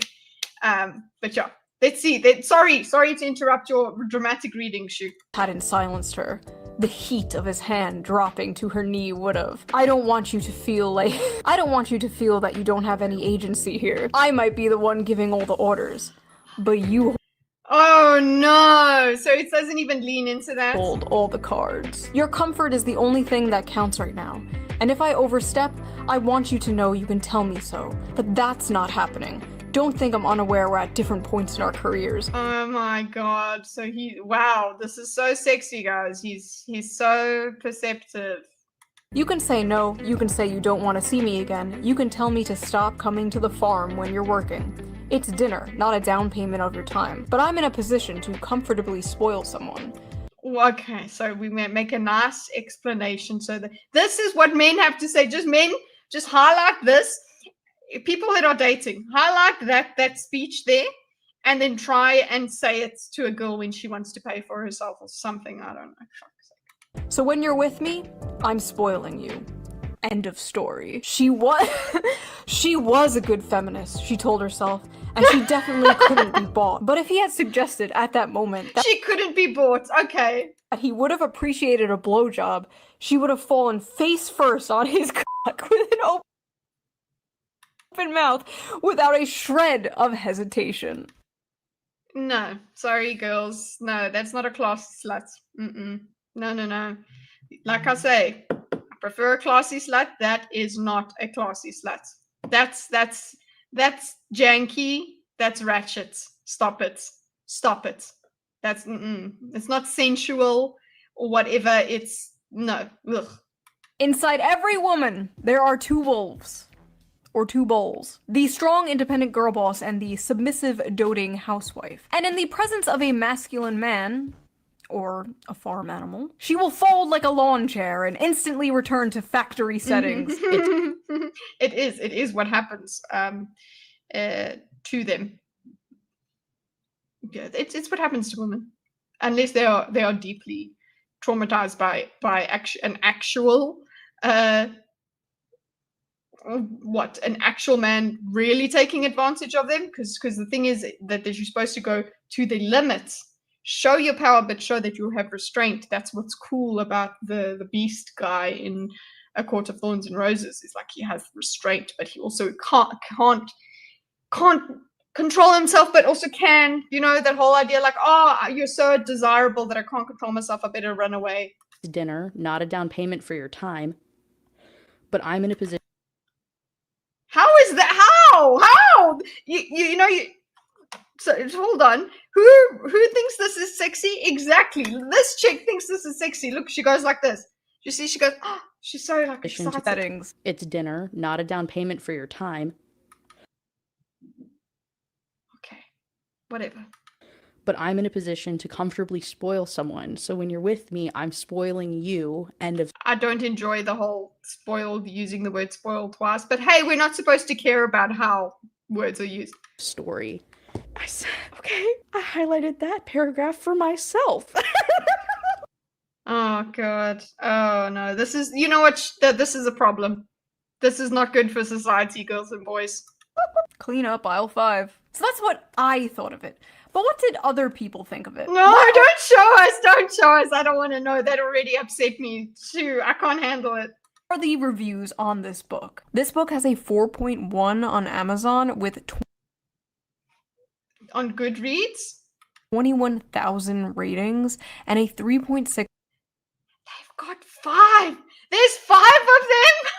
But yeah, let's see. Sorry to interrupt your dramatic reading, Shoe. Hadn't silenced her. The heat of his hand dropping to her knee would've. I don't want you to feel that you don't have any agency here. I might be the one giving all the orders, but you Oh no! So it doesn't even lean into that? hold all the cards. Your comfort is the only thing that counts right now. And if I overstep, I want you to know you can tell me so. But that's not happening. Don't think I'm unaware we're at different points in our careers. Oh my god. So wow, this is so sexy, guys. He's so perceptive. You can say no, you can say you don't want to see me again, you can tell me to stop coming to the farm when you're working. It's dinner, not a down payment of your time, but I'm in a position to comfortably spoil someone. Okay, so we make a nice explanation. So this is what men have to say. Just highlight this. People that are dating, highlight that speech there, and then try and say it to a girl when she wants to pay for herself or something. I don't know. So when you're with me, I'm spoiling you. End of story. She was a good feminist, she told herself, and she definitely couldn't be bought. But if he had suggested at that moment that She couldn't be bought. Okay. he would have appreciated a blowjob, she would have fallen face first on his cock with an open mouth without a shred of hesitation. No, sorry, girls. No, that's not a classy slut. No. Like I say, I prefer a classy slut. That is not a classy slut. That's janky. That's ratchet. Stop it. That's It's not sensual or whatever. It's no. Ugh. Inside every woman, there are two wolves. Or two bowls. The strong, independent girl boss and the submissive, doting housewife. And in the presence of a masculine man, or a farm animal, she will fold like a lawn chair and instantly return to factory settings. It is what happens to them. Yeah, it's what happens to women, unless they are deeply traumatized by an actual an actual man really taking advantage of them. Because the thing is that you're supposed to go to the limits, show your power, but show that you have restraint. That's what's cool about the beast guy in A Court of Thorns and Roses. Is like he has restraint, but he also can't control himself, but also can, that whole idea like, oh, you're so desirable that I can't control myself, I better run away. Dinner, not a down payment for your time. But I'm in a position. How is that? How? So hold on. Who thinks this is sexy? Exactly. This chick thinks this is sexy. Look, she goes like this. You see, she goes, oh, she's so like excited. Settings. It's dinner, not a down payment for your time. Okay, whatever. But I'm in a position to comfortably spoil someone. So when you're with me, I'm spoiling you. End of. I don't enjoy the whole spoiled, using the word spoiled twice. But hey, we're not supposed to care about how words are used. Story. I said, okay, I highlighted that paragraph for myself. Oh god. Oh no. This is, you know what? This is a problem. This is not good for society, girls and boys. Clean up aisle 5. So that's what I thought of it. But what did other people think of it? No, don't show us. Don't show us. I don't want to know. That already upset me too. I can't handle it. What are the reviews on this book? This book has a 4.1 on Amazon with On Goodreads? 21,000 ratings and a 3.6. They've got 5. There's 5 of them.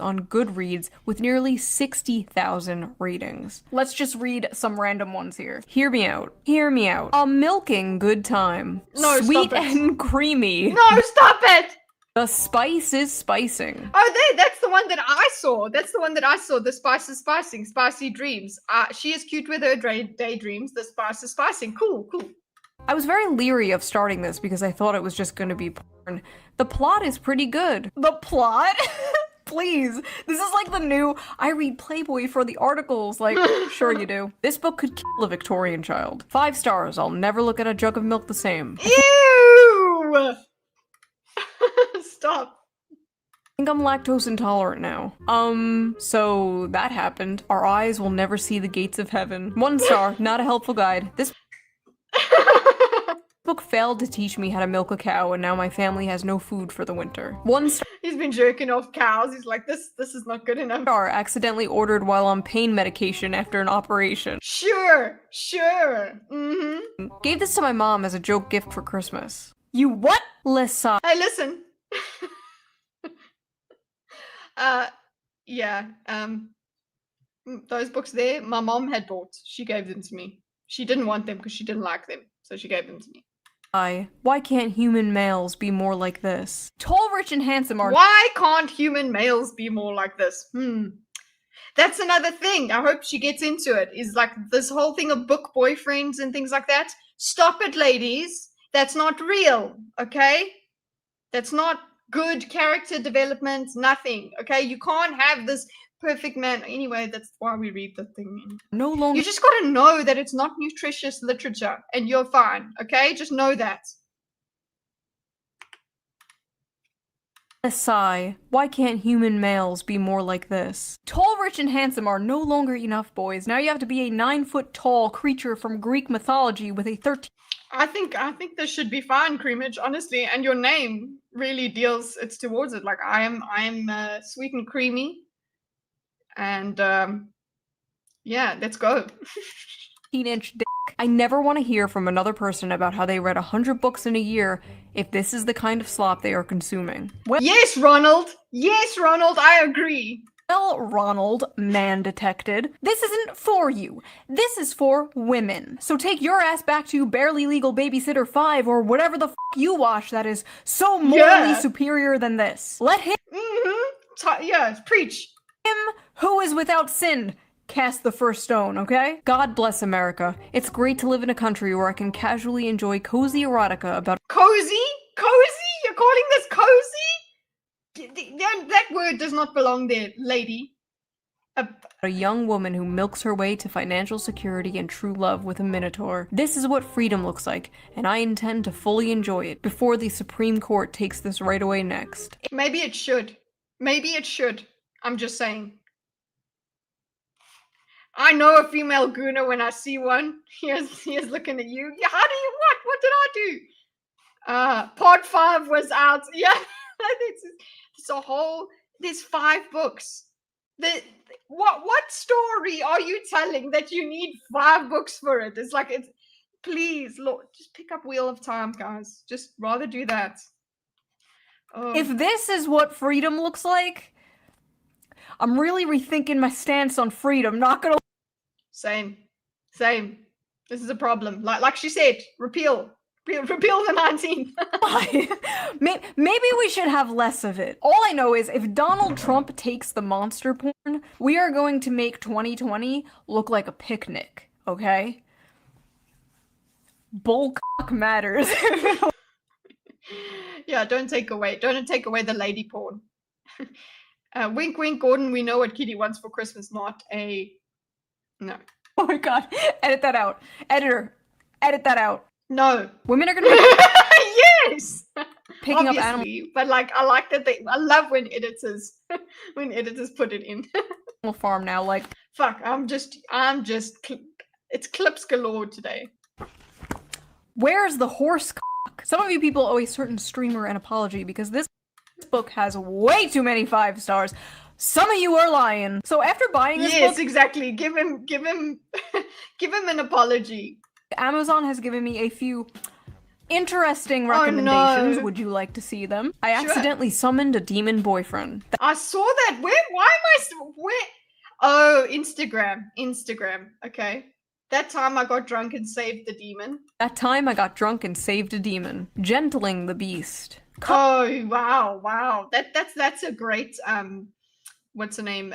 On Goodreads with nearly 60,000 ratings. Let's just read some random ones here. Hear me out. Hear me out. A milking good time. No, Sweet stop it. and creamy. No, stop it. The spice is spicing. Oh, that's the one that I saw. That's the one that I saw. The spice is spicing. Spicy dreams. She is cute with her daydreams. The spice is spicing. Cool. I was very leery of starting this because I thought it was just going to be porn. The plot is pretty good. The plot? Please. This is like the new, I read Playboy for the articles. Like, sure you do. This book could kill a Victorian child. 5 stars. I'll never look at a jug of milk the same. Ew! Stop. I think I'm lactose intolerant now. So that happened. Our eyes will never see the gates of heaven. 1 star. Not a helpful guide. This book failed to teach me how to milk a cow, and now my family has no food for the winter. 1 star. He's been jerking off cows. He's like, this is not good enough. Accidentally ordered while on pain medication after an operation. Sure. Mm-hmm. Gave this to my mom as a joke gift for Christmas. You what? Lissa. Hey, listen. Yeah. Those books there, my mom had bought. She gave them to me. She didn't want them because she didn't like them, so she gave them to me. Why can't human males be more like this? Tall, rich, and handsome are— Why can't human males be more like this? That's another thing. I hope she gets into it. Is like this whole thing of book boyfriends and things like that. Stop it, ladies. That's not real, okay? That's not good character development, nothing, okay? You can't have this perfect man. Anyway, that's why we read the thing. no longer— You just gotta know that it's not nutritious literature, and you're fine, okay? Just know that. a sigh. Why can't human males be more like this? Tall, rich, and handsome are no longer enough, boys. Now you have to be a 9-foot-tall creature from Greek mythology with a 13— I think this should be fine, Creamage, honestly, and your name really deals it's towards it. Like I'm sweet and creamy, and yeah, let's go. 15-inch dick. I never want to hear from another person about how they read 100 books in a year if this is the kind of slop they are consuming. Yes, Ronald. Yes, Ronald. I agree. Well, Ronald, man detected, this isn't for you. This is for women. So take your ass back to Barely Legal Babysitter 5 or whatever the f you watch that is so morally superior than this. Let him— Yeah, preach. Him who is without sin cast the first stone, okay? God bless America. It's great to live in a country where I can casually enjoy cozy erotica about— Cozy? Cozy? You're calling this cozy? That word does not belong there, lady. A young woman who milks her way to financial security and true love with a minotaur. This is what freedom looks like, and I intend to fully enjoy it before the Supreme Court takes this right away next. Maybe it should. Maybe it should. I'm just saying. I know a female gooner when I see one. Here's looking at you. Yeah, how do you what? What did I do? Part 5 was out. Yeah, it's a whole. There's 5 books. What story are you telling that you need 5 books for it? It's like it's. Please, Lord, just pick up Wheel of Time, guys. Just rather do that. Oh. If this is what freedom looks like, I'm really rethinking my stance on freedom. Not gonna. Same. This is a problem. Like she said, repeal the 19th. Maybe we should have less of it. All I know is if Donald Trump takes the monster porn, we are going to make 2020 look like a picnic, okay? Bullcock matters. Yeah, don't take away the lady porn. Wink, wink, Gordon. We know what Kitty wants for Christmas, not a no. Oh my god! Edit that out, editor. Edit that out. No, women are gonna be yes, picking obviously, up animals. but like I like that I love when editors put it in. Animal farm now, like fuck. I'm just. It's clips galore today. Where's the horse cock? Some of you people owe a certain streamer an apology because this book has way too many 5 stars. Some of you are lying. So after buying this book, yes, exactly. Give him an apology. Amazon has given me a few interesting recommendations. No. Would you like to see them? I accidentally summoned a demon boyfriend. I saw that. Why am I? Where? Oh, Instagram. Okay. That time I got drunk and saved the demon. That time I got drunk and saved a demon, gentling the beast. Oh wow. That's a great what's the name?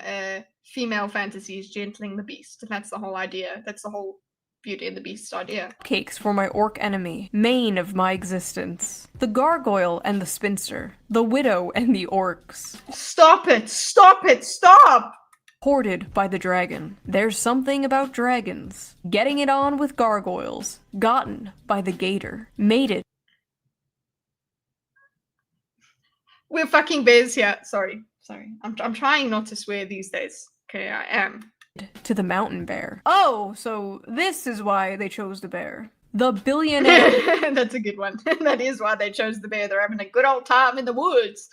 Female fantasies, gentling the beast. That's the whole idea. That's the whole Beauty and the Beast idea. Cakes for my orc enemy, main of my existence. The gargoyle and the spinster. The widow and the orcs. Stop it! Stop! Hoarded by the dragon. There's something about dragons. Getting it on with gargoyles. Gotten by the gator. Mated. We're fucking bears here. Sorry. I'm trying not to swear these days. Okay, I am. To the mountain bear. Oh, so this is why they chose the bear. The billionaire. That's a good one. That is why they chose the bear. They're having a good old time in the woods.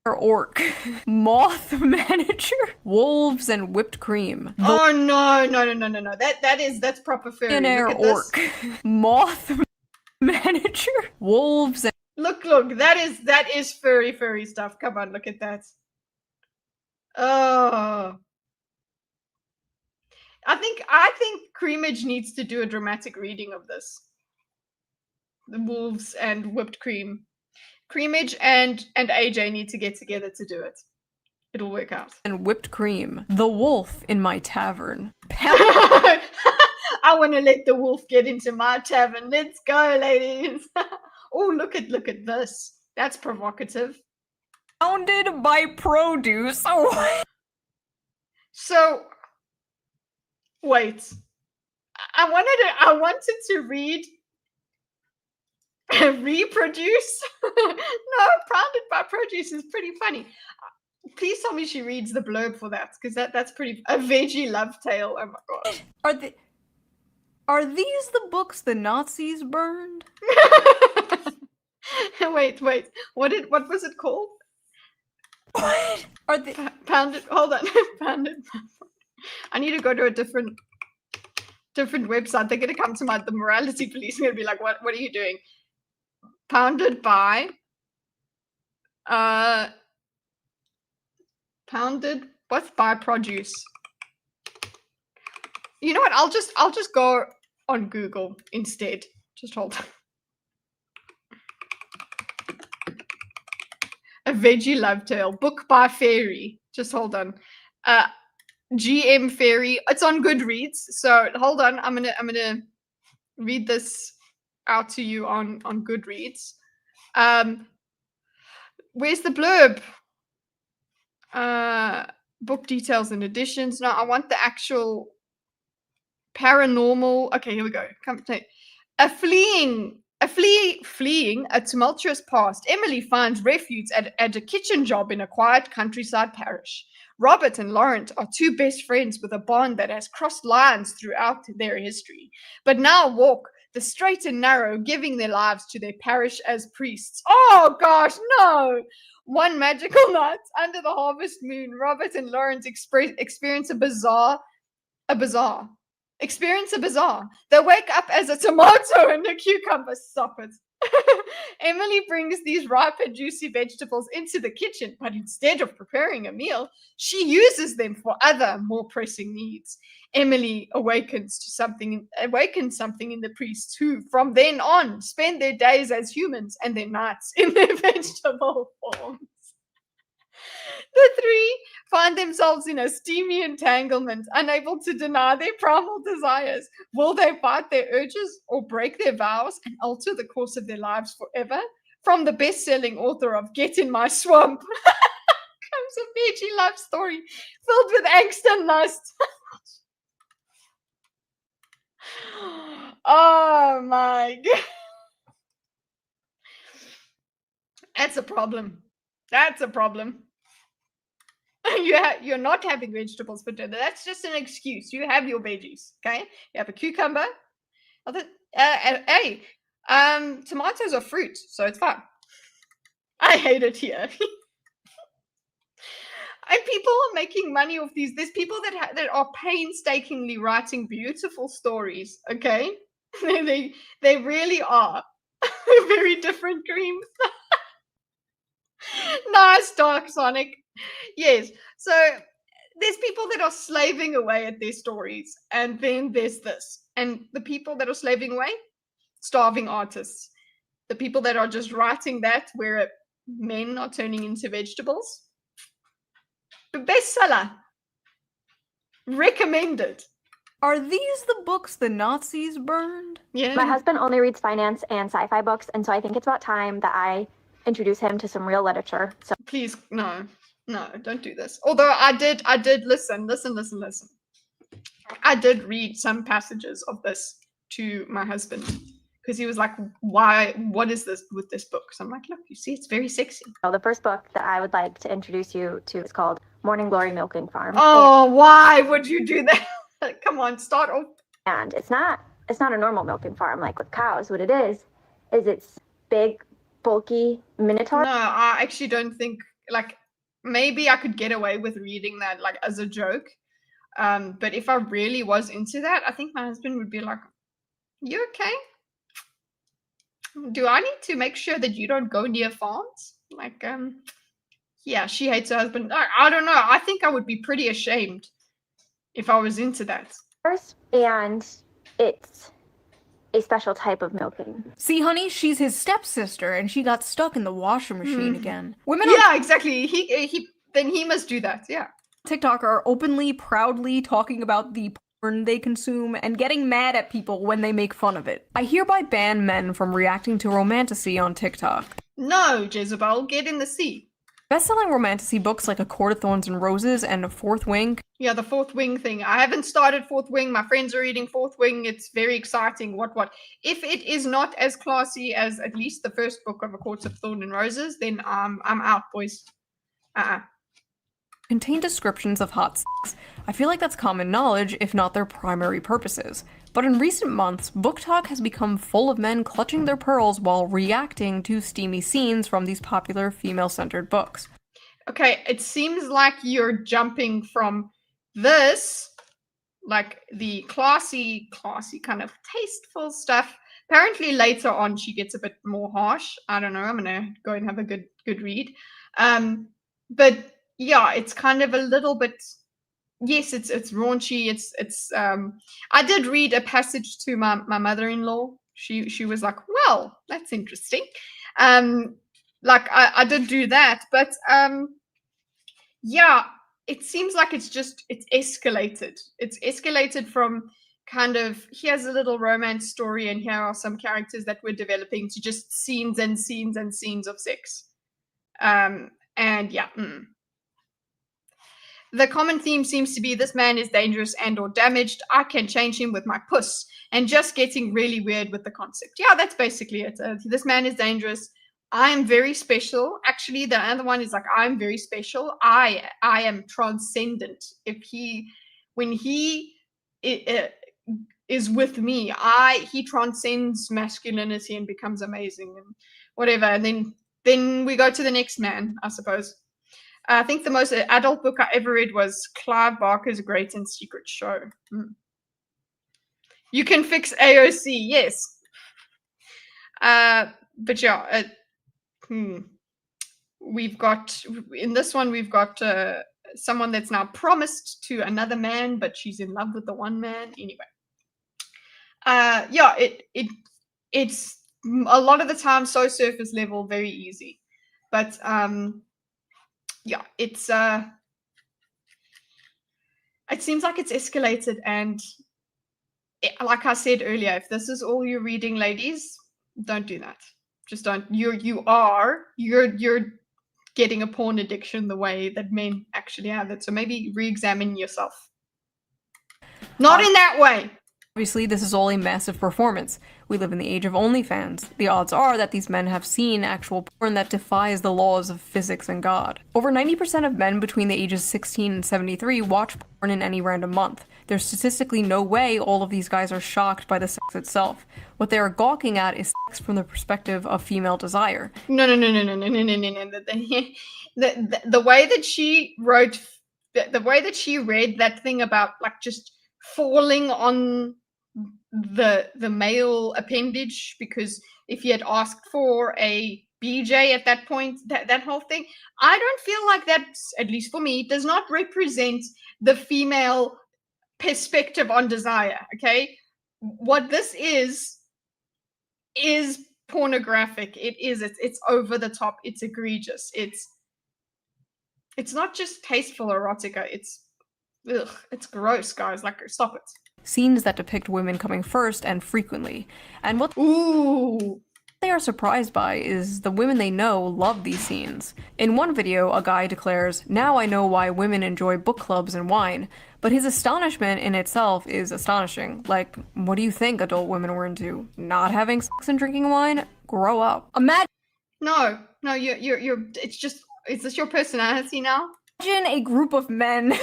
Orc. Moth manager. Wolves and whipped cream. Oh no. That's proper furry. Billionaire orc. Moth manager. Wolves and Look, that is furry stuff. Come on, look at that. Oh. I think Creamage needs to do a dramatic reading of this. The wolves and whipped cream. Creamage and AJ need to get together to do it. It'll work out. And whipped cream. The wolf in my tavern. I want to let the wolf get into my tavern. Let's go, ladies. Oh, look at this. That's provocative. Founded by produce. Oh. So, wait. I wanted to read reproduce. No, Founded by produce is pretty funny. Please tell me she reads the blurb for that, because that's pretty. A veggie love tale. Oh my god. Are these the books the Nazis burned? Wait. What was it called? What? Are they Pounded? Hold on. Pounded. I need to go to a different website. They're gonna come to the morality police and gonna be like, what are you doing? Pounded by what's by produce? You know what? I'll just go on Google instead. Just hold on. A veggie love tale, book by fairy. Just hold on. GM fairy. It's on Goodreads. So hold on. I'm gonna read this out to you on Goodreads. Where's the blurb? book details and editions. No, I want the actual paranormal. Okay, here we go. Come take fleeing a tumultuous past. Emily finds refuge at a kitchen job in a quiet countryside parish. Robert and Laurent are two best friends with a bond that has crossed lines throughout their history, but now walk the straight and narrow, giving their lives to their parish as priests. Oh gosh, no! One magical night under the harvest moon, Robert and Laurent experience a bizarre. They wake up as a tomato and a cucumber. Stop it. Emily brings these ripe and juicy vegetables into the kitchen, but instead of preparing a meal, she uses them for other, more pressing needs. Emily awakens something in the priests, who, from then on, spend their days as humans and their nights in their vegetable forms. The three find themselves in a steamy entanglement, unable to deny their primal desires. Will they fight their urges or break their vows and alter the course of their lives forever? From the best-selling author of Get in My Swamp comes a veggie love story filled with angst and lust. Oh my god. That's a problem. That's a problem. You're not having vegetables for dinner. That's just an excuse. You have your veggies, okay? You have a cucumber. Hey, tomatoes are fruit, so it's fine. I hate it here. And people are making money off these. There's people that are painstakingly writing beautiful stories, okay? They really are. Very different creams. Nice, Dark Sonic. Yes, so there's people that are slaving away at their stories, and then there's this. And the people that are slaving away, starving artists. The people that are just writing that, where men are turning into vegetables. Bestseller. Recommended. Are these the books the Nazis burned? Yeah. My husband only reads finance and sci-fi books, and so I think it's about time that I introduce him to some real literature. So Please, no, don't do this. Although I did listen. I did read some passages of this to my husband, because he was like, what is this with this book? So I'm like, look, you see, it's very sexy. the first book that I would like to introduce you to is called Morning Glory Milking Farm. Oh, why would you do that? Come on, start off. And it's not a normal milking farm like with cows. What it is it's big, bulky minotaur. No, I actually don't think, like, maybe I could get away with reading that, like, as a joke. But if I really was into that, I think my husband would be like, you okay? Do I need to make sure that you don't go near farms? Like, yeah, she hates her husband. I don't know. I think I would be pretty ashamed if I was into that. And it's a special type of milking. See, honey, she's his stepsister, and she got stuck in the washing machine again. Women Yeah, exactly. He must do that. Yeah. on TikTok are openly, proudly talking about the porn they consume and getting mad at people when they make fun of it. I hereby ban men from reacting to romantasy on TikTok. No, Jezebel, get in the sea. Best-selling romantasy books like A Court of Thorns and Roses and A Fourth Wing. Yeah, the Fourth Wing thing. I haven't started Fourth Wing. My friends are reading Fourth Wing. It's very exciting. What? If it is not as classy as at least the first book of A Court of Thorns and Roses, then I'm out, boys. Contain descriptions of hot sex. I feel like that's common knowledge, if not their primary purposes. But in recent months, book talk has become full of men clutching their pearls while reacting to steamy scenes from these popular female-centered books. Okay, it seems like you're jumping from this, like the classy kind of tasteful stuff. Apparently later on she gets a bit more harsh. I don't know. I'm gonna go and have a good read. But yeah, it's kind of a little bit. Yes, it's raunchy. It's I did read a passage to my mother-in-law. She was like, well, that's interesting. Like I did do that, but yeah, it seems like it's escalated. It's escalated from kind of, here's a little romance story and here are some characters that we're developing, to just scenes and scenes and scenes of sex. And yeah. The common theme seems to be this man is dangerous and or damaged. I can change him with my puss, and just getting really weird with the concept. Yeah, that's basically it. This man is dangerous. I am very special. Actually, the other one is like, I'm very special. I am transcendent. When he is with me, he transcends masculinity and becomes amazing and whatever. And then we go to the next man, I suppose. I think the most adult book I ever read was Clive Barker's Great and Secret Show. You can fix AOC, yes. But yeah, we've got, in this one, we've got someone that's now promised to another man, but she's in love with the one man. Anyway. Yeah, it's a lot of the time so surface level, very easy. But yeah, it seems like it's escalated, and like I said earlier, if this is all you're reading, ladies, don't do that. Just don't. You're getting a porn addiction the way that men actually have it. So maybe re-examine yourself. Not in that way. Obviously, this is all a massive performance. We live in the age of OnlyFans. The odds are that these men have seen actual porn that defies the laws of physics and God. Over 90% of men between the ages 16 and 73 watch porn in any random month. There's statistically no way all of these guys are shocked by the sex itself. What they are gawking at is sex from the perspective of female desire. No. The way that she wrote, the way that she read that thing about like just falling on the male appendage, because if he had asked for a BJ at that point, that whole thing, I don't feel like that's, at least for me, does not represent the female perspective on desire. Okay, what this is pornographic. It's over the top, it's egregious, it's not just tasteful erotica, it's gross, guys. Like, stop it. Scenes that depict women coming first and frequently. And what they are surprised by is the women they know love these scenes. In one video, a guy declares, "Now I know why women enjoy book clubs and wine." But his astonishment in itself is astonishing. Like, what do you think adult women were into? Not having sex and drinking wine? Grow up. Imagine you're is this your personality now? Imagine a group of men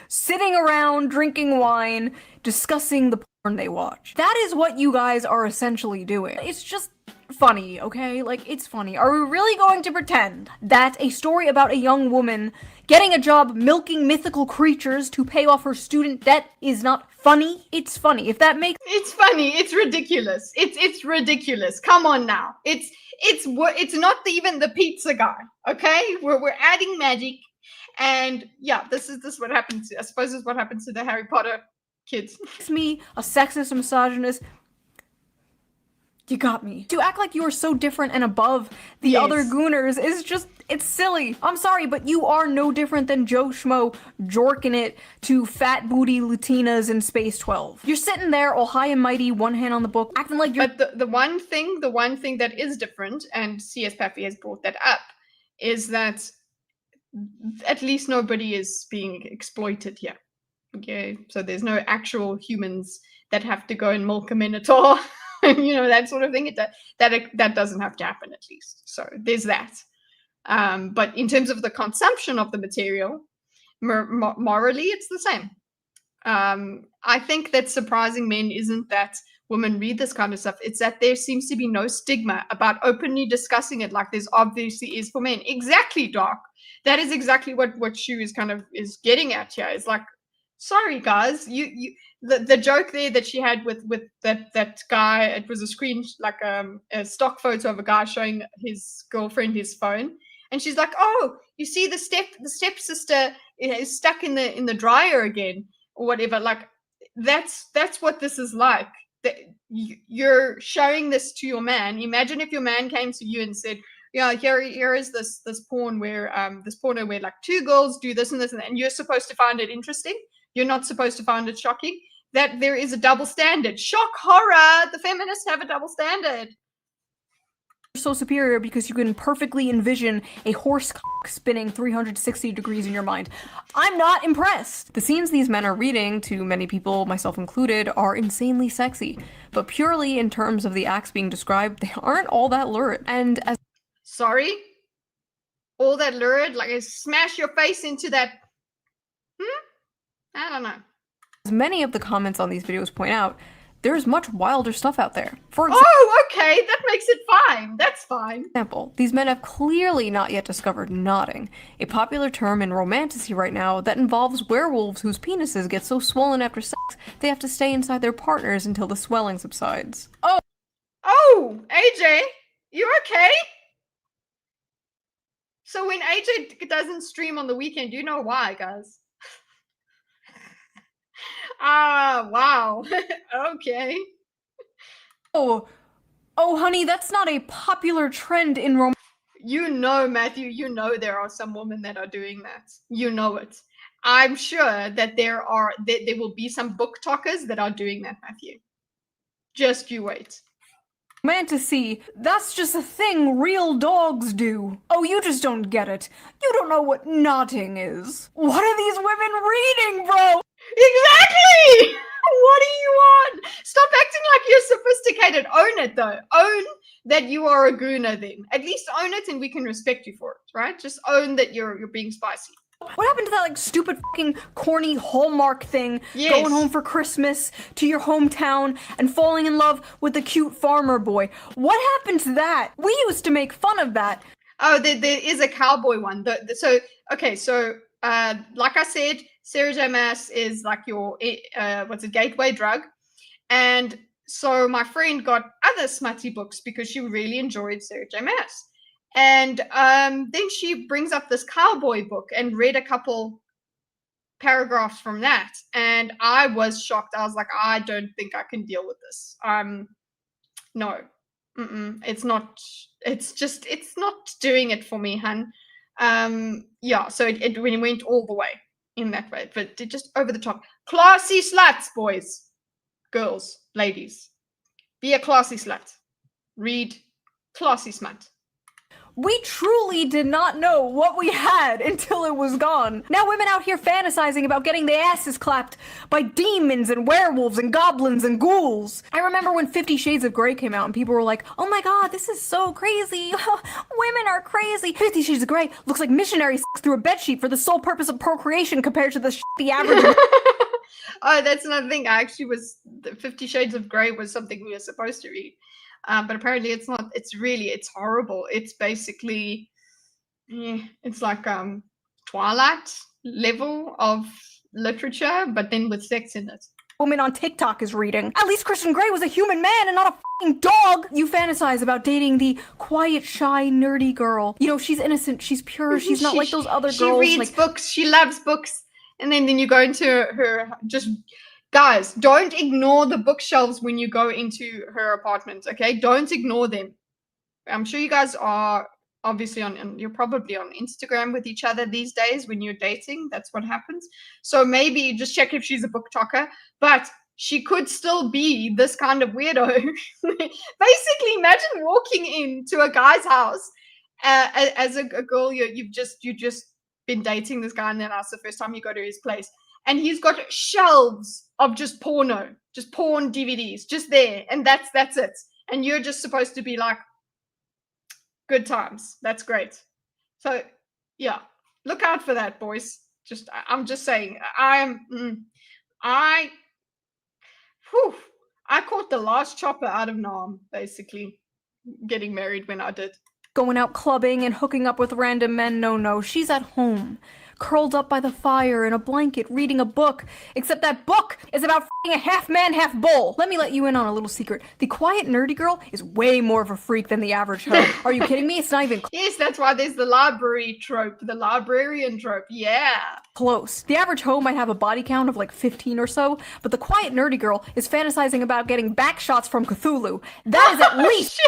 sitting around drinking wine, discussing the porn they watch. That is what you guys are essentially doing. It's just funny, okay? Like, it's funny. Are we really going to pretend that a story about a young woman getting a job milking mythical creatures to pay off her student debt is not funny? It's funny. If that makes— It's funny. It's ridiculous. It's ridiculous. Come on now. It's not even the pizza guy, okay? We're adding magic. And yeah, this is what happens. I suppose this is what happens to the Harry Potter kids. It's me, a sexist, misogynist. You got me. To act like you are so different and above the other Gooners is just, it's silly. I'm sorry, but you are no different than Joe Schmo jorking it to fat booty Latinas in Space 12. You're sitting there all high and mighty, one hand on the book, acting like you're— But the one thing that is different, and CS Paffy has brought that up, is that at least nobody is being exploited here. Okay, so there's no actual humans that have to go and milk a minotaur, you know, that sort of thing. That doesn't have to happen, at least. So there's that. But in terms of the consumption of the material, morally, it's the same. I think that surprising men isn't that women read this kind of stuff. It's that there seems to be no stigma about openly discussing it like there's obviously is for men. Exactly, Doc. That is exactly what Shoe is getting at here. It's like, sorry guys, the joke there that she had with that guy, it was a screen, like a stock photo of a guy showing his girlfriend his phone, and she's like, oh, you see the stepsister is stuck in the dryer again, or whatever. Like, that's what this is like. That you're showing this to your man. Imagine if your man came to you and said, yeah, here is this porn where this porno where like two girls do this and this, and you're supposed to find it interesting. You're not supposed to find it shocking. That there is a double standard. Shock horror. The feminists have a double standard. so superior because you can perfectly envision a horse cock spinning 360 degrees in your mind. I'm not impressed. The scenes these men are reading, to many people, myself included, are insanely sexy. But purely in terms of the acts being described, they aren't all that lurid. And as Sorry? All that lurid? Like, smash your face into that... I don't know. many of the comments on these videos point out, there's much wilder stuff out there. For Oh, okay, that makes it fine. That's fine. example, these men have clearly not yet discovered knotting, a popular term in romantasy right now that involves werewolves whose penises get so swollen after sex they have to stay inside their partners until the swelling subsides. Oh, AJ, you okay? So when AJ doesn't stream on the weekend, you know why, guys? Ah, wow. Okay. Oh, honey, that's not a popular trend in romance. You know, Matthew, you know there are some women that are doing that. You know it. I'm sure that there will be some book talkers that are doing that, Matthew. Just you wait. Fantasy, that's just a thing real dogs do. Oh, you just don't get it. You don't know what knotting is. What are these women reading, bro? Exactly! What do you want? Stop acting like you're sophisticated. Own it, though. Own that you are a gooner, then. At least own it and we can respect you for it, right? Just own that you're being spicy. What happened to that, like, stupid fucking corny Hallmark thing? Yes. Going home for Christmas to your hometown and falling in love with the cute farmer boy. What happened to that? We used to make fun of that. Oh, there is a cowboy one. So like I said, Sarah J. Maas is like your gateway drug, and so my friend got other smutty books because she really enjoyed Sarah J. Maas, and then she brings up this cowboy book and read a couple paragraphs from that, and I was shocked. I was like, I don't think I can deal with this. No. It's not. It's not doing it for me, hun. Yeah. So it went all the way in that way, but it just over the top. Classy sluts, boys, girls, ladies. Be a classy slut. Read classy smut. We truly did not know what we had until it was gone. Now women out here fantasizing about getting their asses clapped by demons and werewolves and goblins and ghouls. I remember when 50 Shades of Grey came out and people were like, oh my god, this is so crazy. Women are crazy. 50 Shades of Grey looks like missionary sex through a bedsheet for the sole purpose of procreation compared to the average. Oh, that's another thing. I actually 50 Shades of Grey was something we were supposed to read. But apparently it's not. It's horrible. It's basically, it's like Twilight level of literature, but then with sex in it. Woman on TikTok is reading. At least Christian Grey was a human man and not a fucking dog. You fantasize about dating the quiet, shy, nerdy girl. You know, she's innocent, she's pure, she's not like those other girls. She reads books, she loves books, and then you go into her just... Guys, don't ignore the bookshelves when you go into her apartment, okay? Don't ignore them. I'm sure you guys are obviously you're probably on Instagram with each other these days when you're dating. That's what happens. So maybe just check if she's a book talker, but she could still be this kind of weirdo. Basically, imagine walking into a guy's house as a girl you've just been dating this guy, and then that's the first time you go to his place. And he's got shelves of just porn DVDs, just there, and that's it. And you're just supposed to be like, good times. That's great. So yeah, look out for that, boys. I'm just saying. I caught the last chopper out of Nam, basically, getting married when I did. Going out clubbing and hooking up with random men, no, she's at home. Curled up by the fire in a blanket, reading a book, except that book is about f***ing a half man, half bull. Let me let you in on a little secret. The quiet, nerdy girl is way more of a freak than the average hoe. Are you kidding me? It's not even Yes, that's why there's the library trope, the librarian trope. Yeah. close. The average hoe might have a body count of like 15 or so, but the quiet, nerdy girl is fantasizing about getting back shots from Cthulhu. That is at least...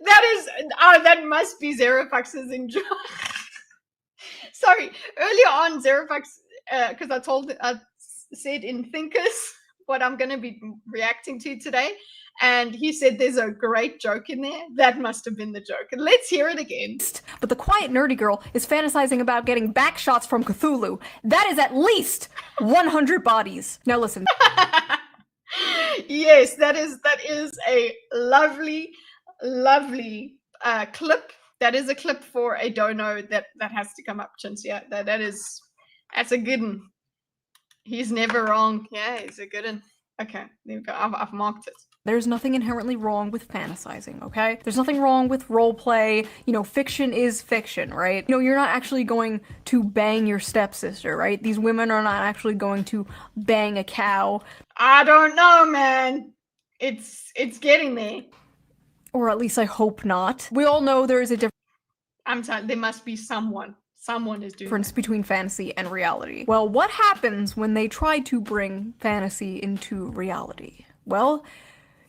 That must be Zerofax's enjoy. Sorry, earlier on, Zerofax, because I said in Thinkers what I'm going to be reacting to today, and he said there's a great joke in there. That must have been the joke. And let's hear it again. But the quiet nerdy girl is fantasizing about getting back shots from Cthulhu. That is at least 100 bodies. Now listen. Yes, that is a lovely clip. That is a clip for a dono that has to come up, Chintzia. That's a good one. He's never wrong. Yeah, he's a good one. Okay, there we go. I've marked it. There's nothing inherently wrong with fantasizing, okay? There's nothing wrong with roleplay. You know, fiction is fiction, right? You know, you're not actually going to bang your stepsister, right? These women are not actually going to bang a cow. I don't know, man. It's getting there. Or at least I hope not. We all know there is a I'm sorry, there must be someone. Someone is doing difference that. Between fantasy and reality. Well, what happens when they try to bring fantasy into reality? Well,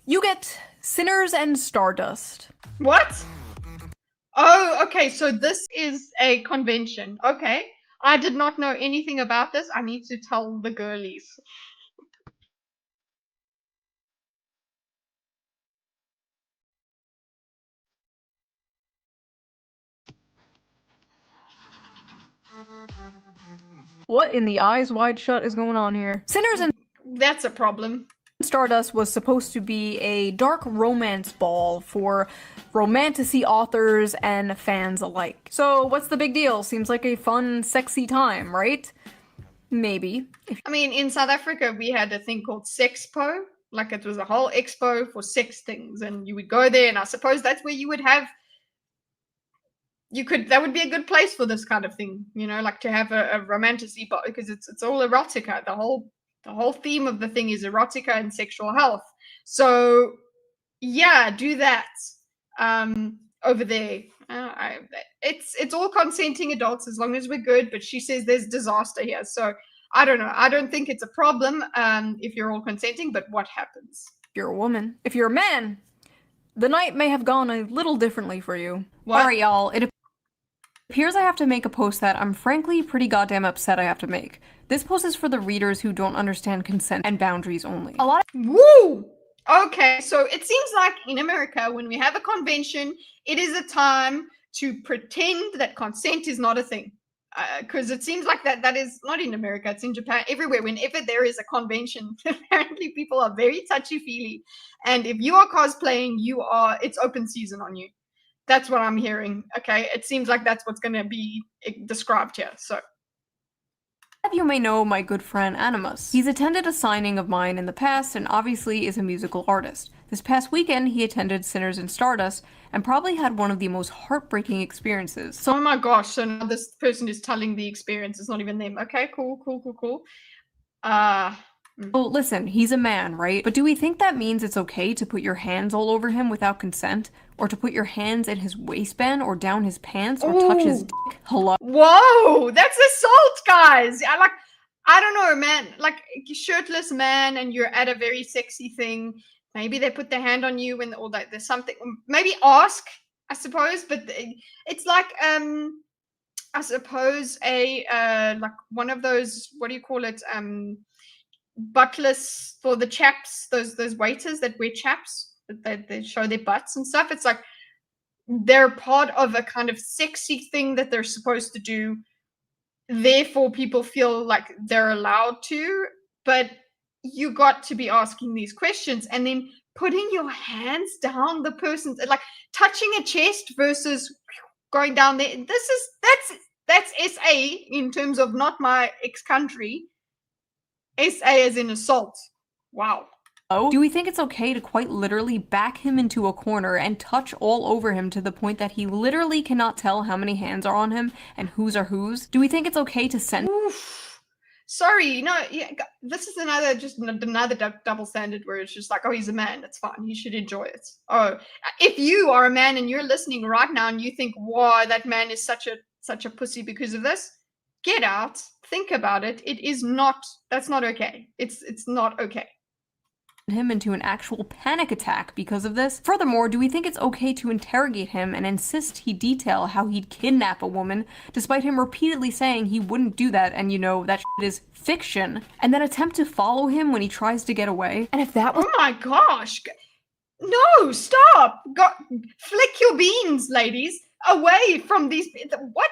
you get Sinners and Stardust. What? Oh, okay, so this is a convention. Okay. I did not know anything about this. I need to tell the girlies. What in the eyes wide shut is going on here? Sinners and That's a problem. Stardust was supposed to be a dark romance ball for romantasy authors and fans alike. So what's the big deal? Seems like a fun, sexy time, right? Maybe. I mean, in South Africa, we had a thing called Sexpo. Like, it was a whole expo for sex things, and you would go there, and I suppose that's where you would have. That would be a good place for this kind of thing, you know, like to have a romantasy ball, because it's all erotica. The whole theme of the thing is erotica and sexual health. So yeah, do that over there. It's all consenting adults as long as we're good, but she says there's disaster here. So I don't know. I don't think it's a problem if you're all consenting, but what happens? If you're a woman. If you're a man, the night may have gone a little differently for you. What? Alright, y'all, it appears I have to make a post that I'm frankly pretty goddamn upset I have to make. This post is for the readers who don't understand consent and boundaries only. A lot of Woo! Okay, so it seems like in America, when we have a convention, it is a time to pretend that consent is not a thing. Because it seems like that is not in America, it's in Japan, everywhere. Whenever there is a convention, apparently people are very touchy-feely. And if you are cosplaying, it's open season on you. That's what I'm hearing. Okay, it seems like that's what's going to be described here. So, of you may know my good friend Animus. He's attended a signing of mine in the past and obviously is a musical artist. This past weekend, he attended Sinners and Stardust and probably had one of the most heartbreaking experiences. oh my gosh, so now this person is telling the experience. It's not even them. Okay, cool. Well, listen, he's a man, right? But do we think that means it's okay to put your hands all over him without consent? Or to put your hands in his waistband or down his pants or touch his dick? Hello? Whoa, that's assault, guys. I don't know, man. Like, shirtless man and you're at a very sexy thing. Maybe they put their hand on you or like there's something. Maybe ask, I suppose. But it's like, I suppose like one of those, what do you call it? Butlers for the chaps, those waiters that wear chaps. They show their butts and stuff. It's like they're part of a kind of sexy thing that they're supposed to do. Therefore, people feel like they're allowed to, but you got to be asking these questions and then putting your hands down the person's, like touching a chest versus going down there. That's SA in terms of not my ex-country. SA as in assault. Wow. Oh, do we think it's okay to quite literally back him into a corner and touch all over him to the point that he literally cannot tell how many hands are on him and whose are whose? Do we think it's okay to send? Oof. Sorry, this is another double standard where it's just like, oh, he's a man, that's fine, he should enjoy it. Oh, if you are a man and you're listening right now and you think, wow, that man is such a pussy because of this, get out, think about it. That's not okay. It's not okay. Him into an actual panic attack because of this. Furthermore, do we think it's okay to interrogate him and insist he detail how he'd kidnap a woman, despite him repeatedly saying he wouldn't do that and that shit is fiction, and then attempt to follow him when he tries to get away? And if that was— oh my gosh, No, stop! Flick your beans, ladies, away from these. What?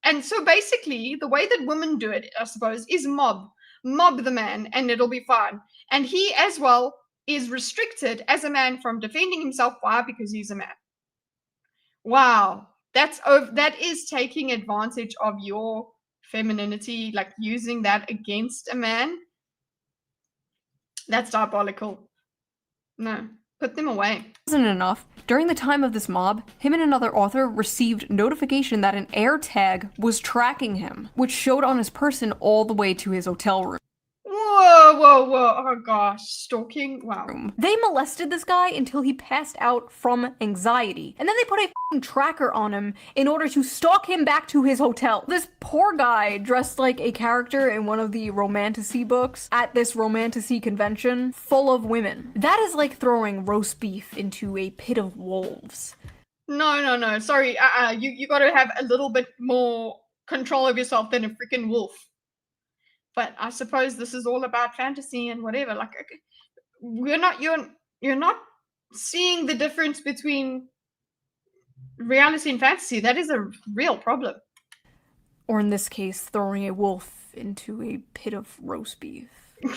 And so basically, the way that women do it, I suppose, is mob the man, and it'll be fine. And he, as well, is restricted as a man from defending himself. Why? Because he's a man. Wow, that is taking advantage of your femininity, like using that against a man. That's diabolical. No, put them away. Wasn't enough. During the time of this mob, him and another author received notification that an air tag was tracking him, which showed on his person all the way to his hotel room. Whoa. Oh gosh, stalking. Wow. They molested this guy until he passed out from anxiety, and then they put a f***ing tracker on him in order to stalk him back to his hotel. This poor guy dressed like a character in one of the romantasy books at this romantasy convention full of women. That is like throwing roast beef into a pit of wolves. No. Sorry. You got to have a little bit more control of yourself than a freaking wolf. But I suppose this is all about fantasy and whatever. Like, you're not seeing the difference between reality and fantasy. That is a real problem. Or in this case, throwing a wolf into a pit of roast beef.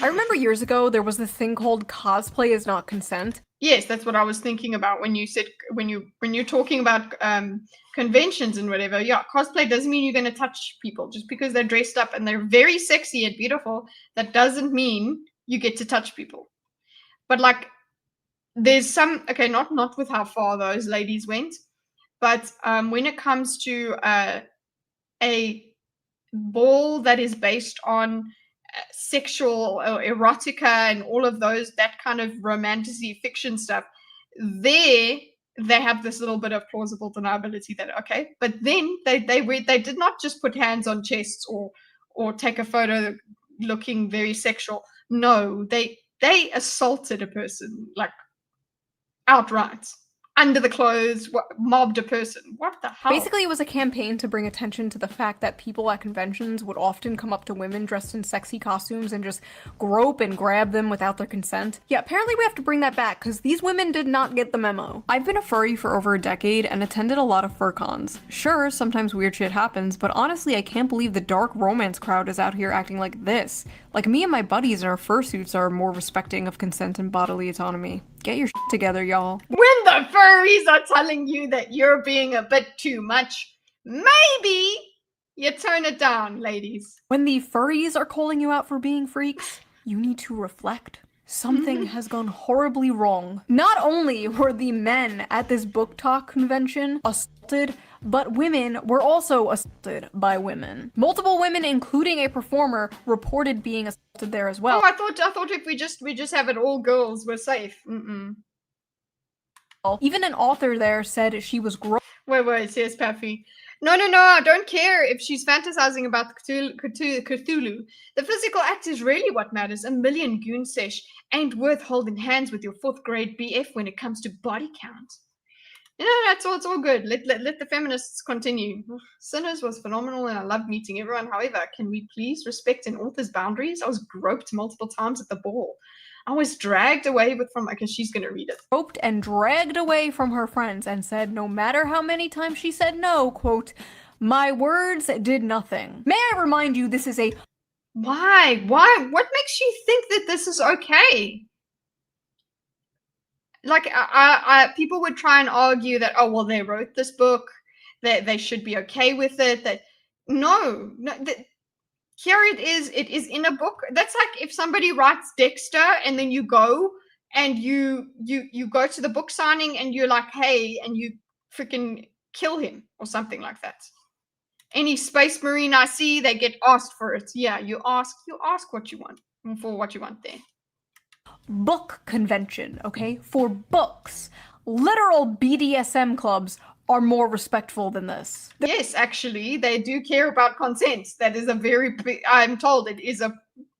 I remember years ago there was this thing called cosplay is not consent. Yes, that's what I was thinking about when you said when you're talking about conventions and whatever. Yeah, cosplay doesn't mean you're going to touch people just because they're dressed up and they're very sexy and beautiful. That doesn't mean you get to touch people. But like, there's some not with how far those ladies went, but when it comes to a ball that is based on sexual or erotica and all of those, that kind of romantasy fiction stuff, they have this little bit of plausible deniability that but then they did not just put hands on chests or take a photo looking very sexual. No, they assaulted a person, like, outright. Under the clothes, mobbed a person. What the hell? Basically, it was a campaign to bring attention to the fact that people at conventions would often come up to women dressed in sexy costumes and just grope and grab them without their consent. Yeah, apparently we have to bring that back, because these women did not get the memo. I've been a furry for over a decade and attended a lot of fur cons. Sure, sometimes weird shit happens, but honestly, I can't believe the dark romance crowd is out here acting like this. Like, me and my buddies in our fursuits are more respecting of consent and bodily autonomy. Get your shit together, y'all. When the furries are telling you that you're being a bit too much, maybe you turn it down, ladies. When the furries are calling you out for being freaks, you need to reflect. Something has gone horribly wrong. Not only were the men at this book talk convention assaulted, but women were also assaulted by women. Multiple women, including a performer, reported being assaulted there as well. Oh, I thought if we just have it all girls, we're safe. Even an author there said she was Wait, says Paffy. No, I don't care if she's fantasizing about Cthulhu. The physical act is really what matters. A million goon sesh ain't worth holding hands with your 4th grade BF when it comes to body count. That's all. It's all good. Let the feminists continue. Sinners was phenomenal and I loved meeting everyone. However, can we please respect an author's boundaries? I was groped multiple times at the ball. I was dragged away she's going to read it. Groped and dragged away from her friends and said no matter how many times she said no, quote, my words did nothing. May I remind you this is a... Why? What makes you think that this is okay? Like, people would try and argue that, oh, well, they wrote this book, that they should be okay with it, that... No, here it is in a book. That's like if somebody writes Dexter and then you go and you go to the book signing and you're like, hey, and you freaking kill him or something like that. Any space marine I see, they get asked for it. Yeah, you ask what you want for what you want there. Book convention, okay? For books. Literal BDSM clubs are more respectful than this. Yes, actually, they do care about consent. That is a very big, I'm told it is a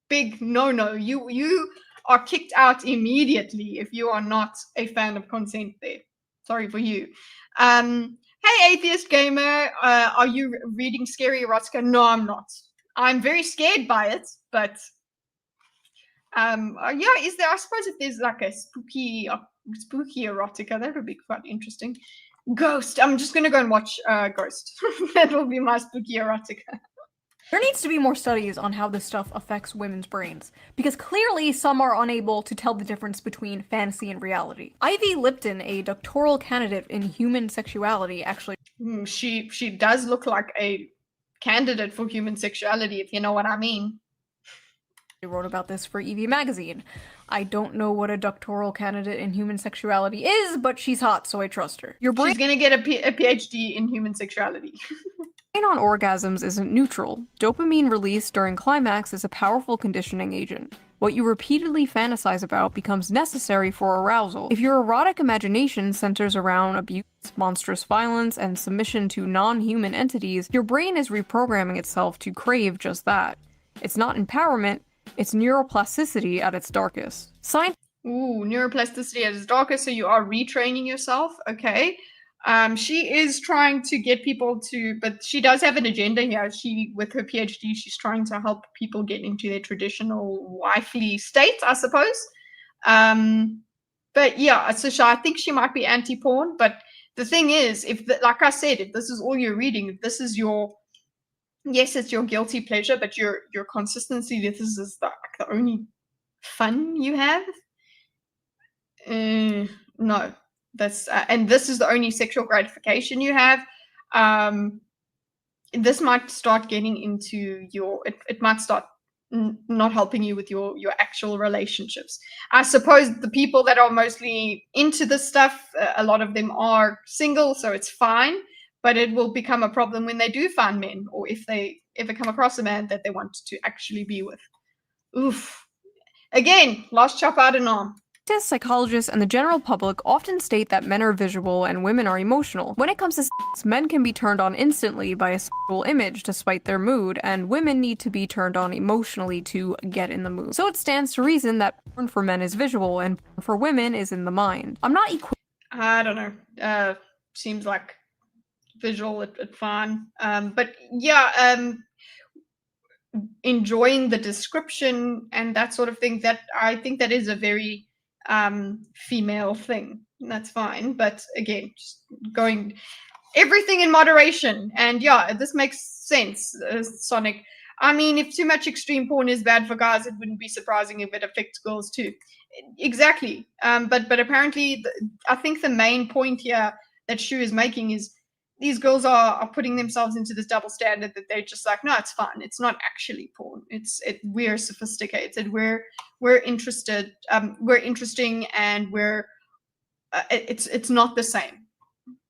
big no-no. You are kicked out immediately if you are not a fan of consent there. Sorry for you. Hey, atheist gamer, are you reading scary erotica? No, I'm not. I'm very scared by it, but Yeah, is there? I suppose if there's like a spooky erotica, that would be quite interesting. Ghost. I'm just gonna go and watch Ghost. That will be my spooky erotica. There needs to be more studies on how this stuff affects women's brains, because clearly some are unable to tell the difference between fantasy and reality. Ivy Lipton, a doctoral candidate in human sexuality, actually She does look like a candidate for human sexuality, if you know what I mean. wrote about this for EV Magazine. I don't know what a doctoral candidate in human sexuality is, but she's hot, so I trust her. Your brain She's gonna get a PhD in human sexuality. on orgasms isn't neutral. Dopamine release during climax is a powerful conditioning agent. What you repeatedly fantasize about becomes necessary for arousal. If your erotic imagination centers around abuse, monstrous violence, and submission to non-human entities, your brain is reprogramming itself to crave just that. It's not empowerment, it's neuroplasticity at its darkest. Ooh, neuroplasticity at its darkest, so you are retraining yourself. Okay. She is trying to get people to, but she does have an agenda here. With her PhD, she's trying to help people get into their traditional wifely state, I suppose. But yeah, so I think she might be anti-porn. But the thing is, like I said, if this is all you're reading, if this is yes, it's your guilty pleasure, but your consistency, this is the only fun you have. No. That's and this is the only sexual gratification you have. This might start getting into it might start not helping you with your actual relationships. I suppose the people that are mostly into this stuff, a lot of them are single, so it's fine, but it will become a problem when they do find men, or if they ever come across a man that they want to actually be with. Oof. Again, last chop out an arm. Psychologists and the general public often state that men are visual and women are emotional. When it comes to sex, men can be turned on instantly by a sexual image to spite their mood, and women need to be turned on emotionally to get in the mood. So it stands to reason that porn for men is visual and porn for women is in the mind. I'm not I don't know. Seems like visual, it's fine. But yeah, enjoying the description and that sort of thing, that I think that is a very female thing. That's fine, but again, just going everything in moderation. And yeah, this makes sense, Sonic. I mean, if too much extreme porn is bad for guys, it wouldn't be surprising if it affects girls too. Exactly. But apparently, I think the main point here that Shoe is making is these girls are putting themselves into this double standard that they're just like, no, it's fine. It's not actually porn. We're sophisticated. We're interested. We're interesting, and it's not the same.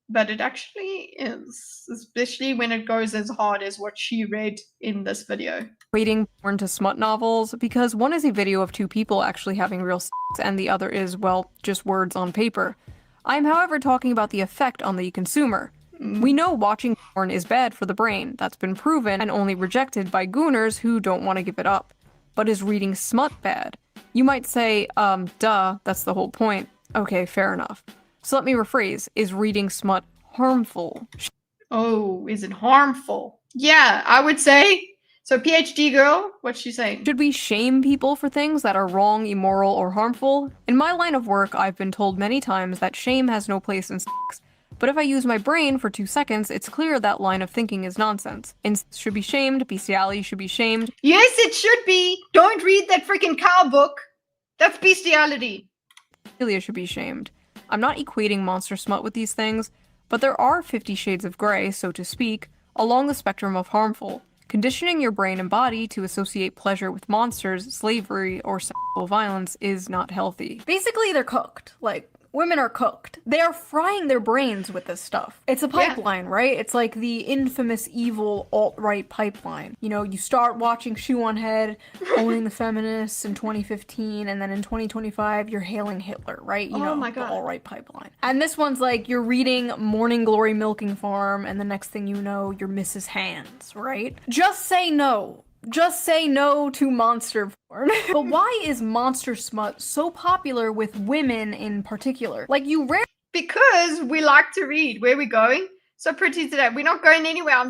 But it actually is, especially when it goes as hard as what she read in this video. equating porn to smut novels, because one is a video of two people actually having real sex, and the other is, well, just words on paper. I am, however, talking about the effect on the consumer. We know watching porn is bad for the brain. That's been proven and only rejected by gooners who don't want to give it up. But is reading smut bad? You might say, duh, that's the whole point. Okay, fair enough. So let me rephrase, is reading smut harmful? Oh, is it harmful? Yeah, I would say. So PhD girl, what's she saying? Should we shame people for things that are wrong, immoral, or harmful? In my line of work, I've been told many times that shame has no place in sex. But if I use my brain for 2 seconds, it's clear that line of thinking is nonsense. Incest should be shamed, bestiality should be shamed. Yes, it should be. Don't read that freaking cow book. That's bestiality. Pedophilia should be shamed. I'm not equating monster smut with these things, but there are 50 shades of gray, so to speak, along the spectrum of harmful. Conditioning your brain and body to associate pleasure with monsters, slavery, or sexual violence is not healthy. Basically, they're cooked. Like, women are cooked. They are frying their brains with this stuff. It's a pipeline, right? It's like the infamous evil alt-right pipeline. You know, you start watching Shoe on Head, owning the feminists in 2015, and then in 2025, you're hailing Hitler, right? You know, my God. The alt-right pipeline. And this one's like, you're reading Morning Glory Milking Farm, and the next thing you know, you're Mrs. Hands, right? Just say no. Just say no to monster porn. But why is monster smut so popular with women in particular? Like, you rarely— Because we like to read. Where are we going? So pretty today. We're not going anywhere. I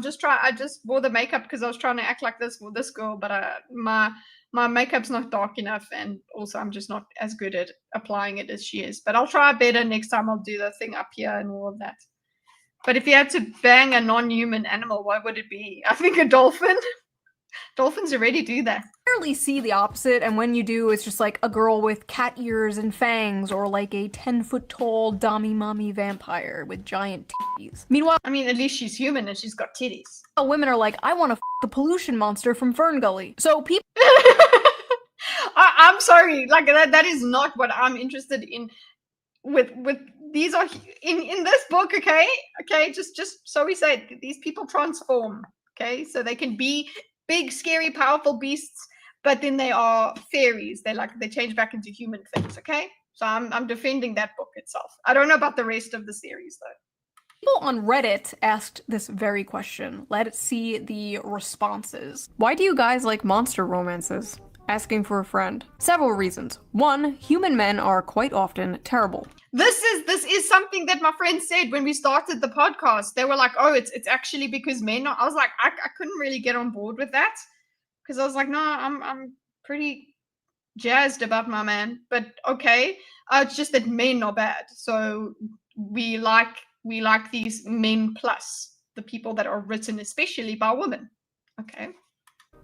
just wore the makeup because I was trying to act like this for this girl, but my makeup's not dark enough, and also I'm just not as good at applying it as she is. But I'll try better next time. I'll do the thing up here and all of that. But if you had to bang a non-human animal, what would it be? I think a dolphin. Dolphins already do that. Rarely see the opposite, and when you do, it's just like a girl with cat ears and fangs, or like a 10-foot-tall Dami Mommy vampire with giant titties. Meanwhile, I mean, at least she's human and she's got titties. women are like, I want to the pollution monster from Fern Gully. So people I'm sorry, like that is not what I'm interested in. With these are in this book, okay, just so we say it, these people transform, okay, so they can be big, scary, powerful beasts, but then they are fairies. They change back into human things, okay? So I'm defending that book itself. I don't know about the rest of the series though. People on Reddit asked this very question. Let's see the responses. Why do you guys like monster romances? Asking for a friend. Several reasons. 1, human men are quite often terrible. This is something that my friends said when we started the podcast. They were like, "Oh, it's actually because men are." I was like, I couldn't really get on board with that because I was like, no, I'm pretty jazzed about my man, but okay, it's just that men are bad. So we like these men plus the people that are written especially by women. Okay.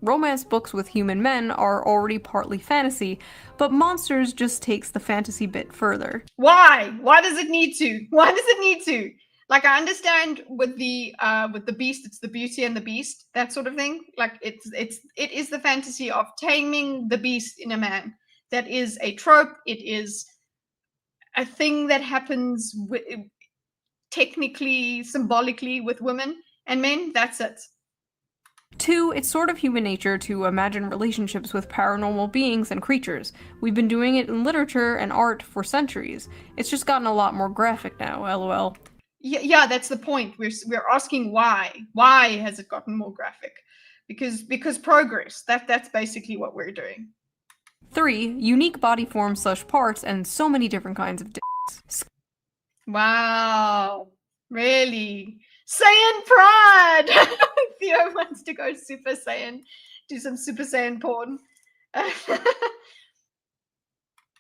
Romance books with human men are already partly fantasy, but Monsters just takes the fantasy bit further. Why? Why does it need to? Why does it need to? Like, I understand with the beast, it's the Beauty and the Beast, that sort of thing. Like, it is the fantasy of taming the beast in a man. That is a trope. It is a thing that happens technically, symbolically with women and men. That's it. 2, it's sort of human nature to imagine relationships with paranormal beings and creatures. We've been doing it in literature and art for centuries. It's just gotten a lot more graphic now, lol. Yeah, that's the point. We're asking why. Why has it gotten more graphic? Because progress. That's basically what we're doing. 3, unique body forms / parts and so many different kinds of dicks. Wow. Really? Saiyan pride! Theo wants to go Super Saiyan, do some Super Saiyan porn.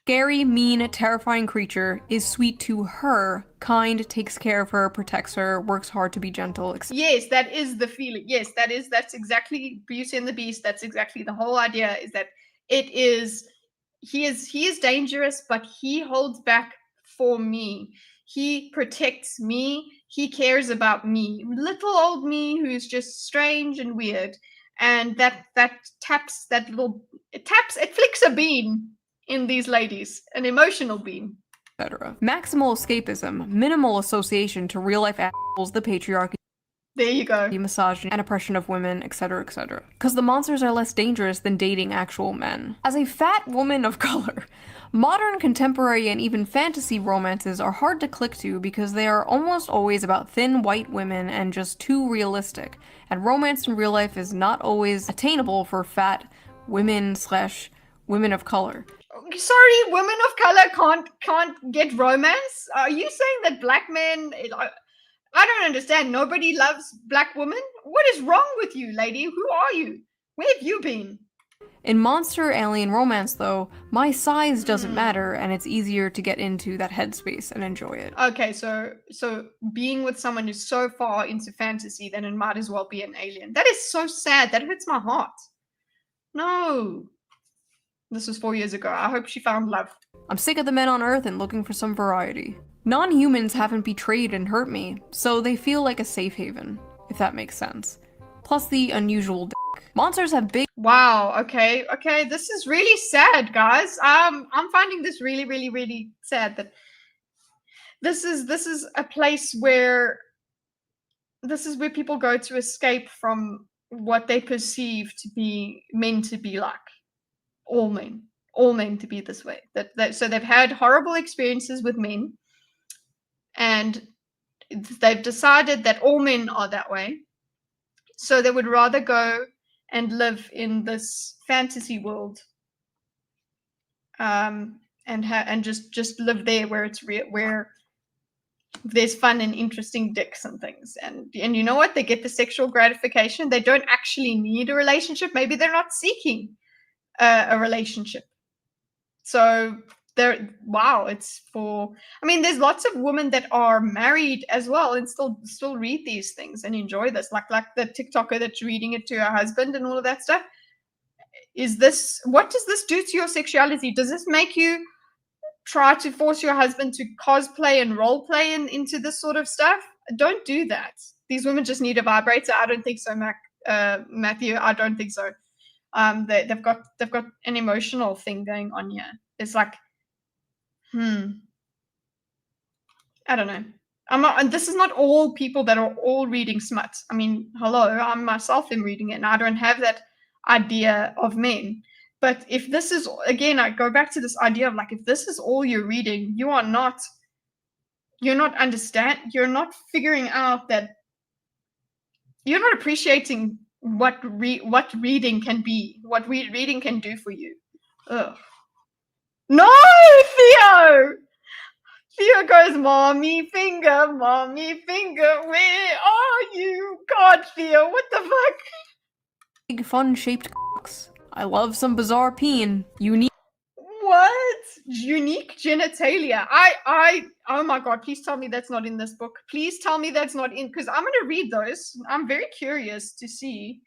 Scary, mean, terrifying creature is sweet to her, kind, takes care of her, protects her, works hard to be gentle, etc. Yes, that is the feeling. Yes, that's exactly Beauty and the Beast. That's exactly the whole idea, is that he is dangerous, but he holds back for me. He protects me. He cares about me. Little old me who's just strange and weird. And it flicks a beam in these ladies, an emotional beam. Etc. Maximal escapism, minimal association to real life assholes, the patriarchy, There you go. the misogyny, and oppression of women, etc., etc. Because the monsters are less dangerous than dating actual men. As a fat woman of color, modern, contemporary, and even fantasy romances are hard to click to because they are almost always about thin white women and just too realistic, and romance in real life is not always attainable for fat women / women of color. Sorry, women of color can't get romance? Are you saying that black men... I don't understand. Nobody loves black women? What is wrong with you, lady? Who are you? Where have you been? In monster alien romance, though, my size doesn't matter, and it's easier to get into that headspace and enjoy it. Okay, so being with someone who's so far into fantasy, then it might as well be an alien. That is so sad. That hurts my heart. No. This was 4 years ago. I hope she found love. I'm sick of the men on Earth and looking for some variety. Non-humans haven't betrayed and hurt me, so they feel like a safe haven, if that makes sense. Plus the unusual dick. Monsters have big... Wow, okay, this is really sad, guys. I'm finding this really, really, really sad that this is a place where people go to escape from what they perceive to be men to be like. All men to be this way. So they've had horrible experiences with men, and they've decided that all men are that way. So they would rather go and live in this fantasy world, and just live there where it's real, where there's fun and interesting dicks and things. And you know what? They get the sexual gratification. They don't actually need a relationship. Maybe they're not seeking a relationship. So it's for, I mean, there's lots of women that are married as well and still read these things and enjoy this, like the TikToker that's reading it to her husband and all of that stuff. What does this do to your sexuality? Does this make you try to force your husband to cosplay and role play into this sort of stuff? Don't do that. These women just need a vibrator. I don't think so, Matthew. I don't think so. They've got an emotional thing going on here. It's like, I don't know. I'm not, and this is not all people that are all reading smut. I mean, hello, I myself am reading it, and I don't have that idea of men. But if this is, again, I go back to this idea of like, if this is all you're reading, you're not figuring out that you're not appreciating what reading can be, what reading can do for you. Ugh. No, Theo! Theo goes, mommy finger, where are you? God, Theo, what the fuck? Big fun-shaped cocks. I love some bizarre peen. Unique. What? Unique genitalia. Oh my god, please tell me that's not in this book. Please tell me that's not in, because I'm going to read those. I'm very curious to see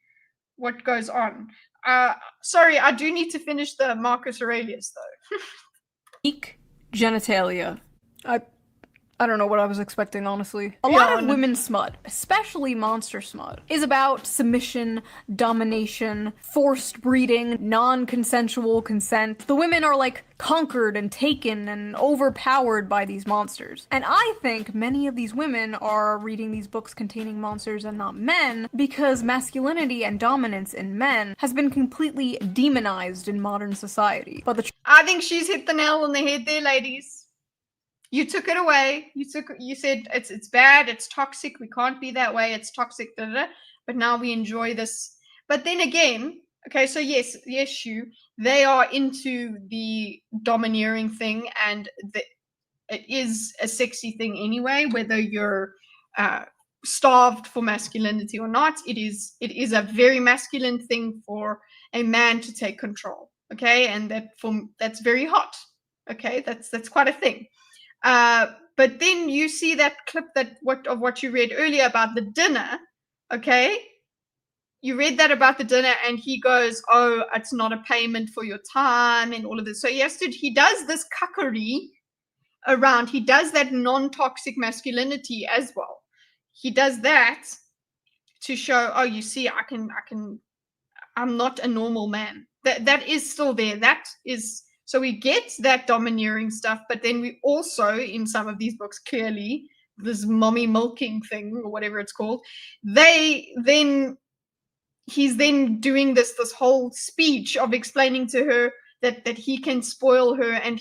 what goes on. Sorry, I do need to finish the Marcus Aurelius, though. Unique genitalia. I don't know what I was expecting, honestly. A lot of women's smut, especially monster smut, is about submission, domination, forced breeding, non-consensual consent. The women are like conquered and taken and overpowered by these monsters. And I think many of these women are reading these books containing monsters and not men because masculinity and dominance in men has been completely demonized in modern society. But I think she's hit the nail on the head there, ladies. You took it away. You said it's bad, it's toxic, we can't be that way, it's toxic, but now we enjoy this. But then again, okay, so yes, Shoe, they are into the domineering thing, and it is a sexy thing anyway, whether you're starved for masculinity or not. It is a very masculine thing for a man to take control, okay, and that's very hot, okay, that's quite a thing. But then you see that clip of what you read earlier about the dinner, okay? You read that about the dinner, and he goes, "Oh, it's not a payment for your time," and all of this. So he does this cuckery around. He does that non-toxic masculinity as well. He does that to show, oh, you see, I'm not a normal man. That is still there. That is. So we get that domineering stuff, but then we also, in some of these books, clearly, this mommy milking thing, or whatever it's called, he's then doing this whole speech of explaining to her that he can spoil her, and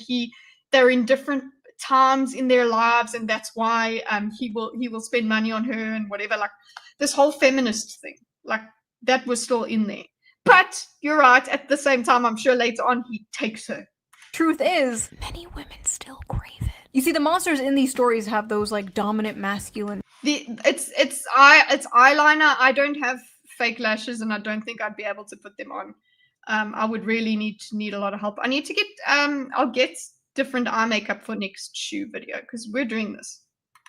they're in different times in their lives, and that's why he will spend money on her and whatever, like this whole feminist thing, like that was still in there. But you're right, at the same time, I'm sure later on he takes her. Truth is, many women still crave it. You see, the monsters in these stories have those like dominant masculine. It's eyeliner. I don't have fake lashes, and I don't think I'd be able to put them on. I would really need a lot of help. I need to get I'll get different eye makeup for next Shoe video, because we're doing this.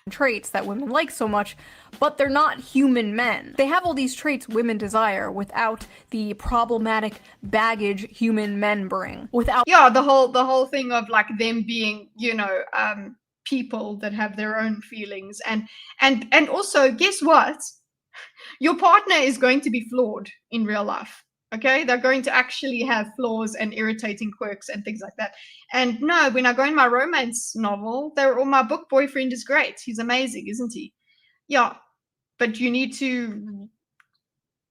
Traits that women like so much, but they're not human men. They have all these traits women desire without the problematic baggage human men bring. The whole thing of like them being, people that have their own feelings, and also, guess what? Your partner is going to be flawed in real life. Okay, they're going to actually have flaws and irritating quirks and things like that. And no, when I go in my romance novel, my book boyfriend is great. He's amazing, isn't he? Yeah, but you need to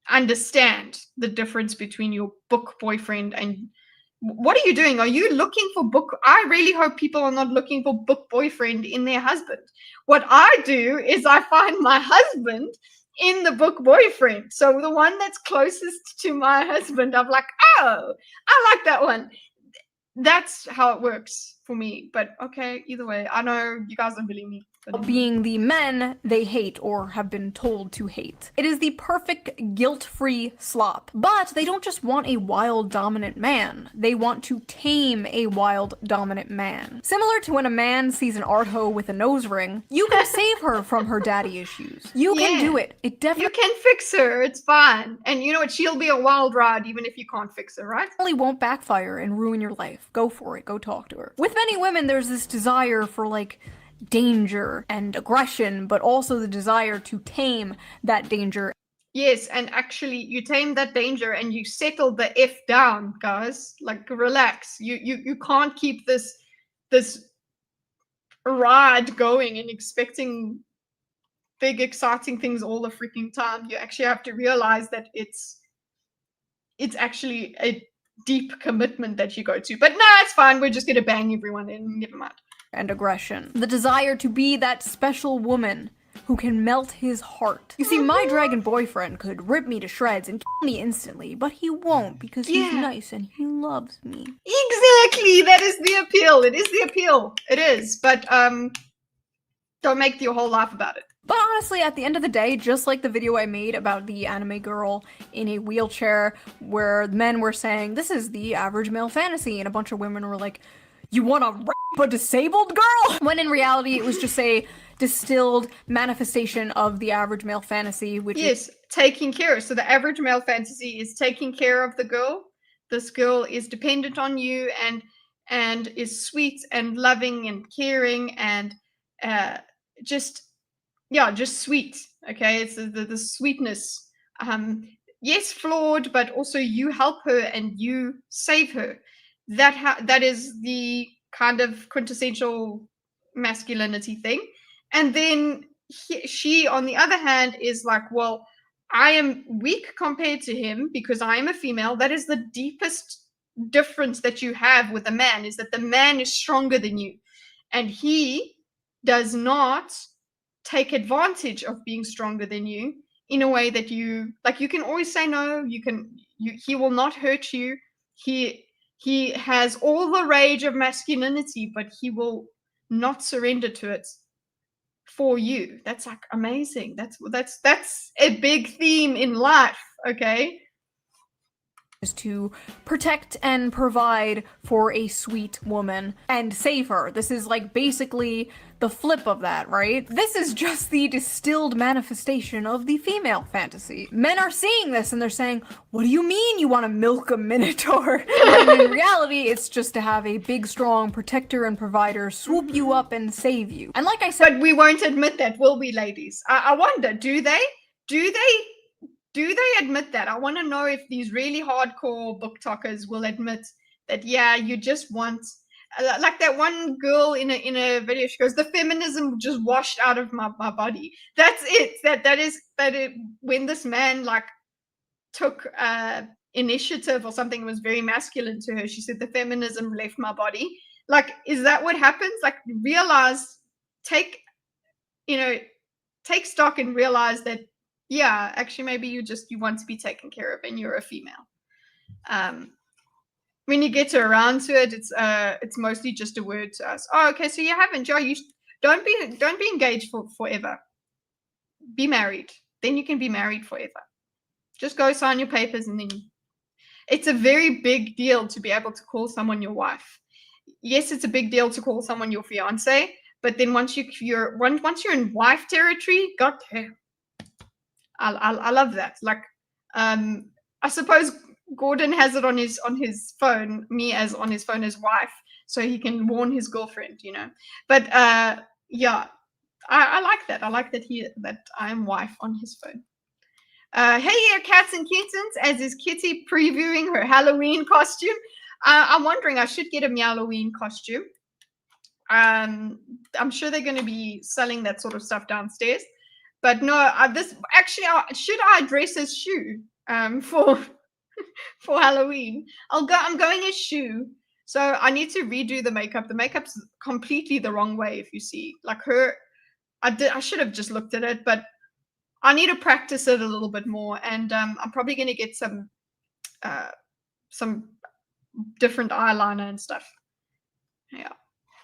understand the difference between your book boyfriend and what are you doing? Are you looking for book? I really hope people are not looking for book boyfriend in their husband. What I do is I find my husband in the book boyfriend. So the one that's closest to my husband, I'm like, oh, I like that one. That's how it works for me. But okay, either way, I know you guys don't believe me. But being the men they hate or have been told to hate. It is the perfect guilt-free slop. But they don't just want a wild dominant man, they want to tame a wild dominant man. Similar to when a man sees an art hoe with a nose ring, you can save her from her daddy issues. You can do it. It definitely you can fix her, it's fine. And you know what, she'll be a wild ride even if you can't fix her, right? won't backfire and ruin your life. Go for it, go talk to her. With many women, there's this desire for like danger and aggression, but also the desire to tame that danger. Yes, and actually you tame that danger and you settle the F down, guys. Like relax. You can't keep this ride going and expecting big exciting things all the freaking time. You actually have to realize that it's actually a deep commitment that you go to. But no, it's fine. We're just gonna bang everyone in. Never mind. And aggression. The desire to be that special woman who can melt his heart. You see, my dragon boyfriend could rip me to shreds and kill me instantly, but he won't because he's nice and he loves me. Exactly! That is the appeal. It is the appeal. It is. But don't make your whole life about it. But honestly, at the end of the day, just like the video I made about the anime girl in a wheelchair where men were saying, this is the average male fantasy, and a bunch of women were like, you want to rape a disabled girl? When in reality, it was just a distilled manifestation of the average male fantasy, which is taking care. So the average male fantasy is taking care of the girl. This girl is dependent on you and is sweet and loving and caring and just sweet. Okay, it's the sweetness. Yes, flawed, but also you help her and you save her. That is the kind of quintessential masculinity thing. And then she, on the other hand, is like, well, I am weak compared to him because I am a female. That is the deepest difference that you have with a man, is that the man is stronger than you. And he does not take advantage of being stronger than you in a way that you can always say no. He will not hurt you. He has all the rage of masculinity, but he will not surrender to it for you. That's like amazing. That's a big theme in life, okay? is to protect and provide for a sweet woman and save her. This is like basically the flip of that, right? This is just the distilled manifestation of the female fantasy. Men are seeing this and they're saying, what do you mean you want to milk a minotaur? And in reality, it's just to have a big, strong protector and provider swoop you up and save you. And like I said— But we won't admit that, will we, ladies? I wonder, do they admit that? I want to know if these really hardcore book talkers will admit that, yeah, you just want, like that one girl in a video, she goes, the feminism just washed out of my body. That's it. That is when this man like took initiative or something, was very masculine to her. She said the feminism left my body. Like, is that what happens? Like, realize, take stock and realize that, yeah, actually maybe you want to be taken care of and you're a female. When you get around to it, it's mostly just a word to us. Oh, okay, so you haven't, Joe. You don't be engaged for forever. Be married. Then you can be married forever. Just go sign your papers and then it's a very big deal to be able to call someone your wife. Yes, it's a big deal to call someone your fiance, but then once you're in wife territory, god damn. I love that. Like, I suppose Gordon has it on his phone, me as on his phone as wife, so he can warn his girlfriend, you know. But yeah, I like that. I like that I'm wife on his phone. Hey here, cats and kittens, as is Kitty previewing her Halloween costume. I'm wondering, I should get a Halloween costume. I'm sure they're going to be selling that sort of stuff downstairs. But no, should I dress as Shoe for Halloween? I'm going as Shoe, so I need to redo the makeup. The makeup's completely the wrong way. If you see, like her, I should have just looked at it, but I need to practice it a little bit more. And I'm probably going to get some different eyeliner and stuff. Yeah.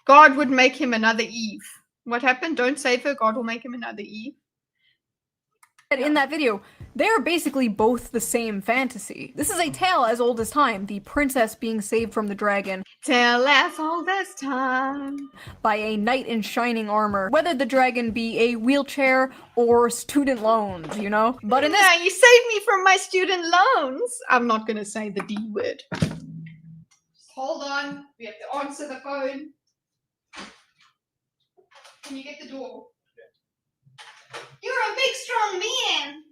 God would make him another Eve. What happened? Don't save her. God will make him another Eve. In that video, they're basically both the same fantasy. This is a tale as old as time, the princess being saved from the dragon. Tale as old as time. By a knight in shining armor, whether the dragon be a wheelchair or student loans, you know? But in this- Yeah, you saved me from my student loans. I'm not going to say the D word. Just hold on. We have to answer the phone. Can you get the door? You're a big, strong man.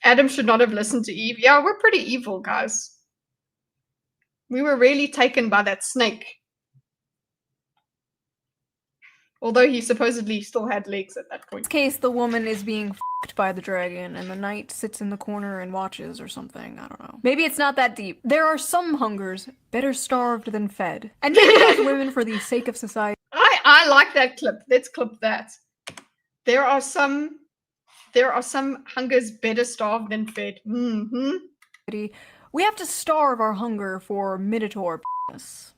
Adam should not have listened to Eve. Yeah, we're pretty evil, guys. We were really taken by that snake. Although he supposedly still had legs at that point. In this case, the woman is being f***ed by the dragon, and the knight sits in the corner and watches or something. I don't know. Maybe it's not that deep. There are some hungers better starved than fed. And maybe as women, for the sake of society. I like that clip. Let's clip that. There are some hungers better starved than fed. We have to starve our hunger for Minotaur p***ness.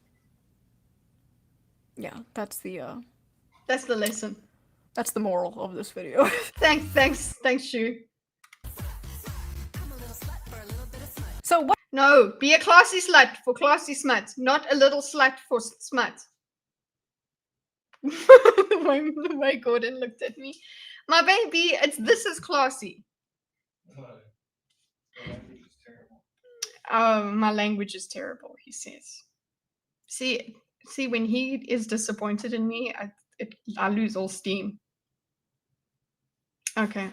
Yeah, that's the lesson. That's the moral of this video. Thanks, Shoe. So what? No, be a classy slut for classy smut, not a little slut for smut. the way Gordon looked at me. My baby, this is classy. Oh, my language is terrible, he says. See, when he is disappointed in me, I lose all steam. Okay.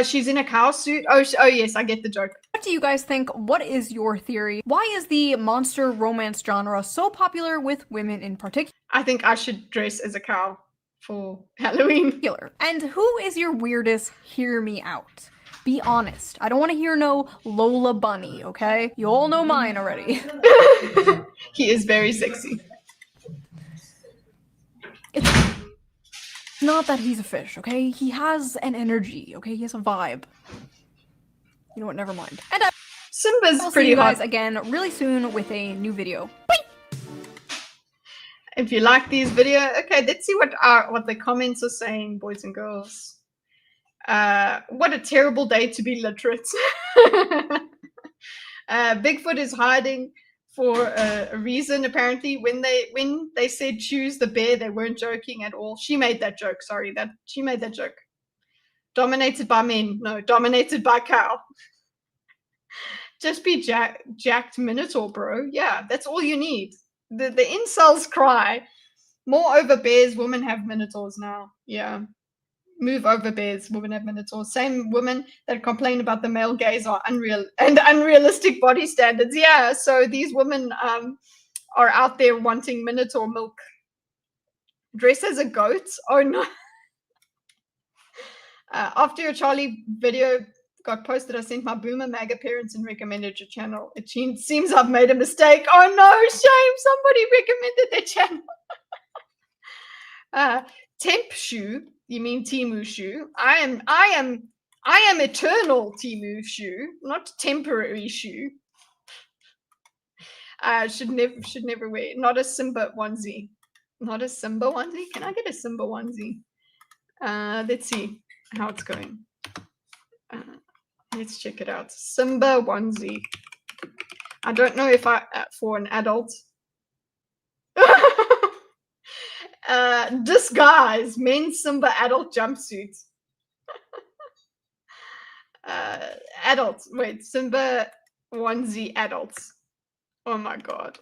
She's in a cow suit. Oh, yes, I get the joke. What do you guys think? What is your theory? Why is the monster romance genre so popular with women in particular? I think I should dress as a cow for Halloween. And who is your weirdest hear me out? Be honest. I don't want to hear no Lola Bunny, okay? You all know mine already. He is very sexy. It's not that he's a fish, okay? He has an energy, okay? He has a vibe. You know what? Never mind. And Simba's I'll pretty see you guys hot. again really soon with a new video. If you like these videos, okay, let's see what the comments are saying, boys and girls. What a terrible day to be literate. Bigfoot is hiding for a reason, apparently. When they said choose the bear, they weren't joking at all. She made that joke, sorry. She made that joke. Dominated by men. No, dominated by cow. Just be jacked Minotaur, bro. Yeah, that's all you need. The incels cry. More over bears, women have Minotaurs now. Yeah. Move over bears, women have Minotaurs. Same women that complain about the male gaze are unrealistic body standards. Yeah, so these women are out there wanting Minotaur milk. Dress as a goat? Oh no. After your Charlie video got posted, I sent my Boomer MAGA parents and recommended your channel. It seems I've made a mistake. Oh no, shame. Somebody recommended their channel. Temu Shoe. You mean Temu Shoe? I am eternal Temu Shoe, not temporary shoe. Should never wear. Not a Simba onesie. Not a Simba onesie. Can I get a Simba onesie? Let's see how it's going. Let's check it out. Simba onesie. I don't know if for an adult. Disguise men's Simba adult jumpsuit. Adults. Wait, Simba onesie adults. Oh my god.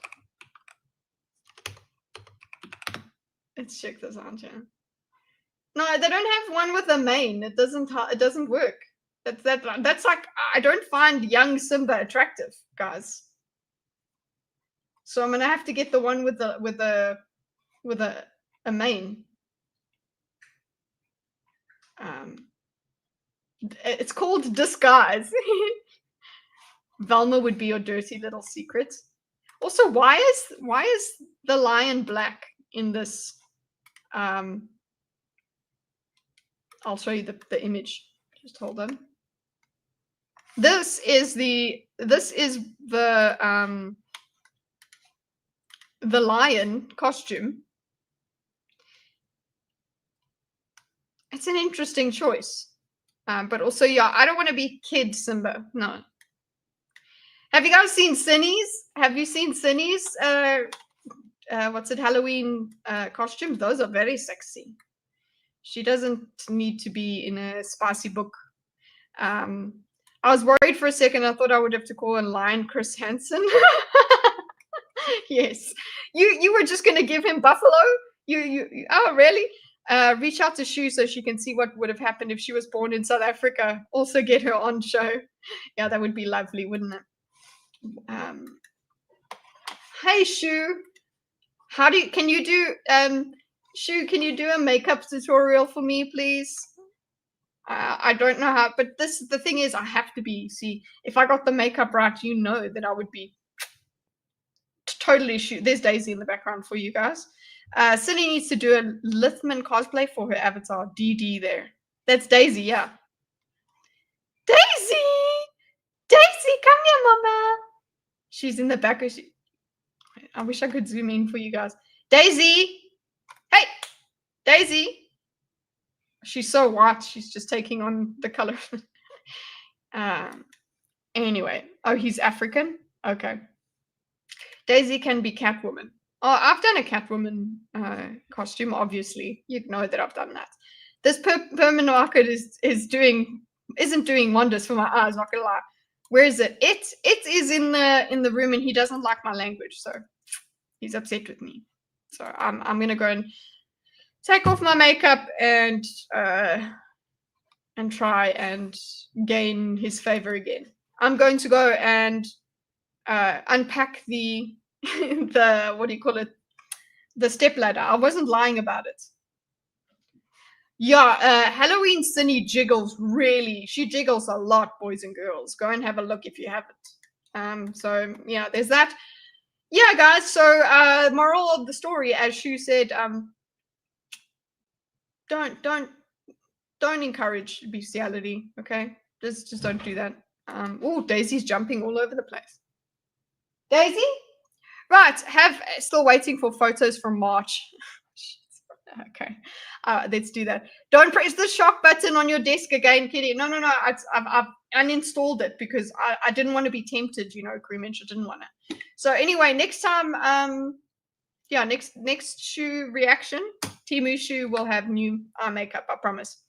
Let's check this out, yeah. No, they don't have one with a mane. It doesn't work. That's like, I don't find young Simba attractive, guys. So I'm gonna have to get the one with a mane. It's called Disguise. Velma would be your dirty little secret. Also, why is the lion black in this? I'll show you the image. Just hold on. This is the lion costume. It's an interesting choice. But also, yeah, I don't want to be kid Simba. No. Have you guys seen Cindy's? Have you seen Cindy's what's it, Halloween costumes? Those are very sexy. She doesn't need to be in a spicy book. I was worried for a second. I thought I would have to call in line Chris Hansen. Yes. You were just gonna give him Buffalo? You oh really? Reach out to Shoe so she can see what would have happened if she was born in South Africa. Also get her on show. Yeah, that would be lovely, wouldn't it? Hey Shoe. Can you do a makeup tutorial for me, please? I don't know how, but the thing is, I have to be. See, if I got the makeup right, you know that I would be totally Shoe. There's Daisy in the background for you guys. Cindy needs to do a Lithman cosplay for her avatar. DD there. That's Daisy, yeah. Daisy! Daisy, come here, mama. She's in the back. I wish I could zoom in for you guys. Daisy! Hey! Daisy! She's so white. She's just taking on the color. Anyway. Oh, he's African? Okay. Daisy can be Catwoman. Oh, I've done a Catwoman costume, obviously. You'd know that I've done that. This permanent market isn't doing wonders for my eyes, not gonna lie. Where is it? It is in the room, and he doesn't like my language, so he's upset with me. So I'm gonna go and take off my makeup and try and gain his favor again. I'm going to go and unpack the what do you call it? The stepladder. I wasn't lying about it. Yeah, Halloween Cindy jiggles really. She jiggles a lot, boys and girls. Go and have a look if you haven't. So yeah, there's that. Yeah, guys. So moral of the story, as Shu said, don't encourage bestiality. Okay, just don't do that. Oh, Daisy's jumping all over the place. Daisy, right? Still waiting for photos from March. Okay, let's do that. Don't press the shock button on your desk again, Kitty. No. I've uninstalled it because I didn't want to be tempted. You know, Crewmensch, I didn't want to. So anyway, next time, yeah, next Shoe reaction, Temu Shoe will have new eye makeup. I promise.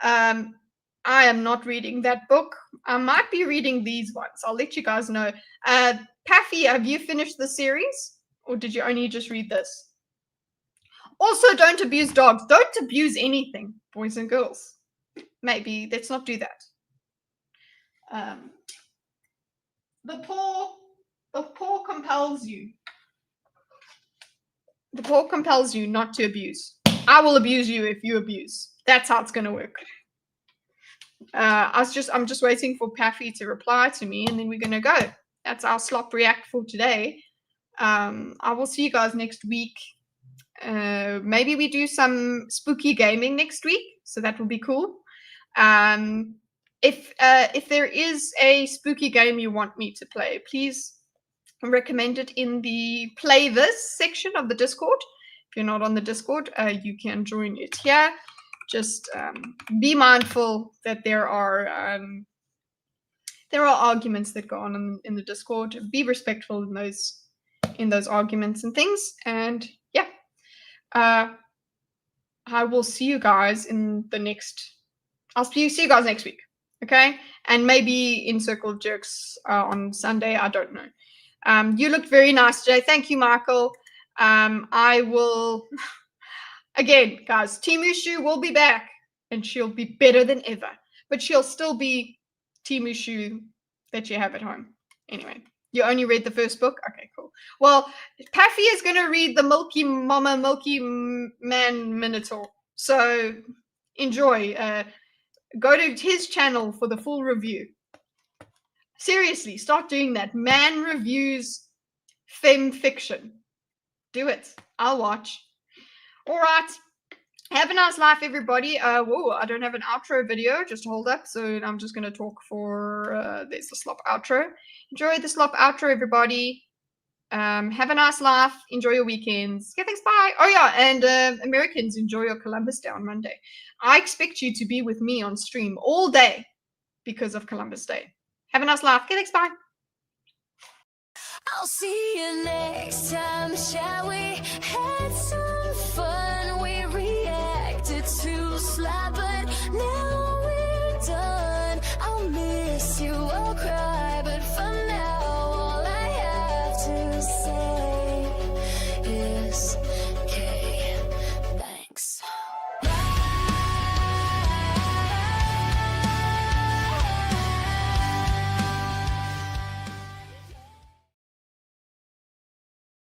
I am not reading that book. I might be reading these ones. I'll let you guys know. Paffy, have you finished the series, or did you only just read this? Also, don't abuse dogs. Don't abuse anything, boys and girls. Maybe let's not do that. The poor compels you. The poor compels you not to abuse. I will abuse you if you abuse. That's how it's going to work. I'm just waiting for Paffy to reply to me, and then we're going to go. That's our Slop React for today. I will see you guys next week. Maybe we do some spooky gaming next week, so that will be cool. If there is a spooky game you want me to play, please recommend it in the play this section of the Discord. If you're not on the Discord, you can join it here. Just be mindful that there are arguments that go on in the Discord. Be respectful in those arguments and things. And yeah, I will see you guys in the next. I'll see you guys next week. Okay, and maybe in Circle of Jerks on Sunday. I don't know. You looked very nice today. Thank you, Michael. I will. Again, guys, Temu Shoe will be back, and she'll be better than ever. But she'll still be Temu Shoe that you have at home. Anyway, you only read the first book? Okay, cool. Well, Paffy is going to read the Milky Man Minotaur. So enjoy. Go to his channel for the full review. Seriously, start doing that. Man reviews femme fiction. Do it. I'll watch. All right. Have a nice life, everybody. Whoa, I don't have an outro video. Just hold up. So I'm just going to talk for, there's the Slop outro. Enjoy the Slop outro, everybody. Have a nice life. Enjoy your weekends. Okay, thanks. Bye. Oh, yeah. And Americans, enjoy your Columbus Day on Monday. I expect you to be with me on stream all day because of Columbus Day. Have a nice life. Okay, thanks. Bye. I'll see you next time, shall we? Had some fun, we reacted to Slop, but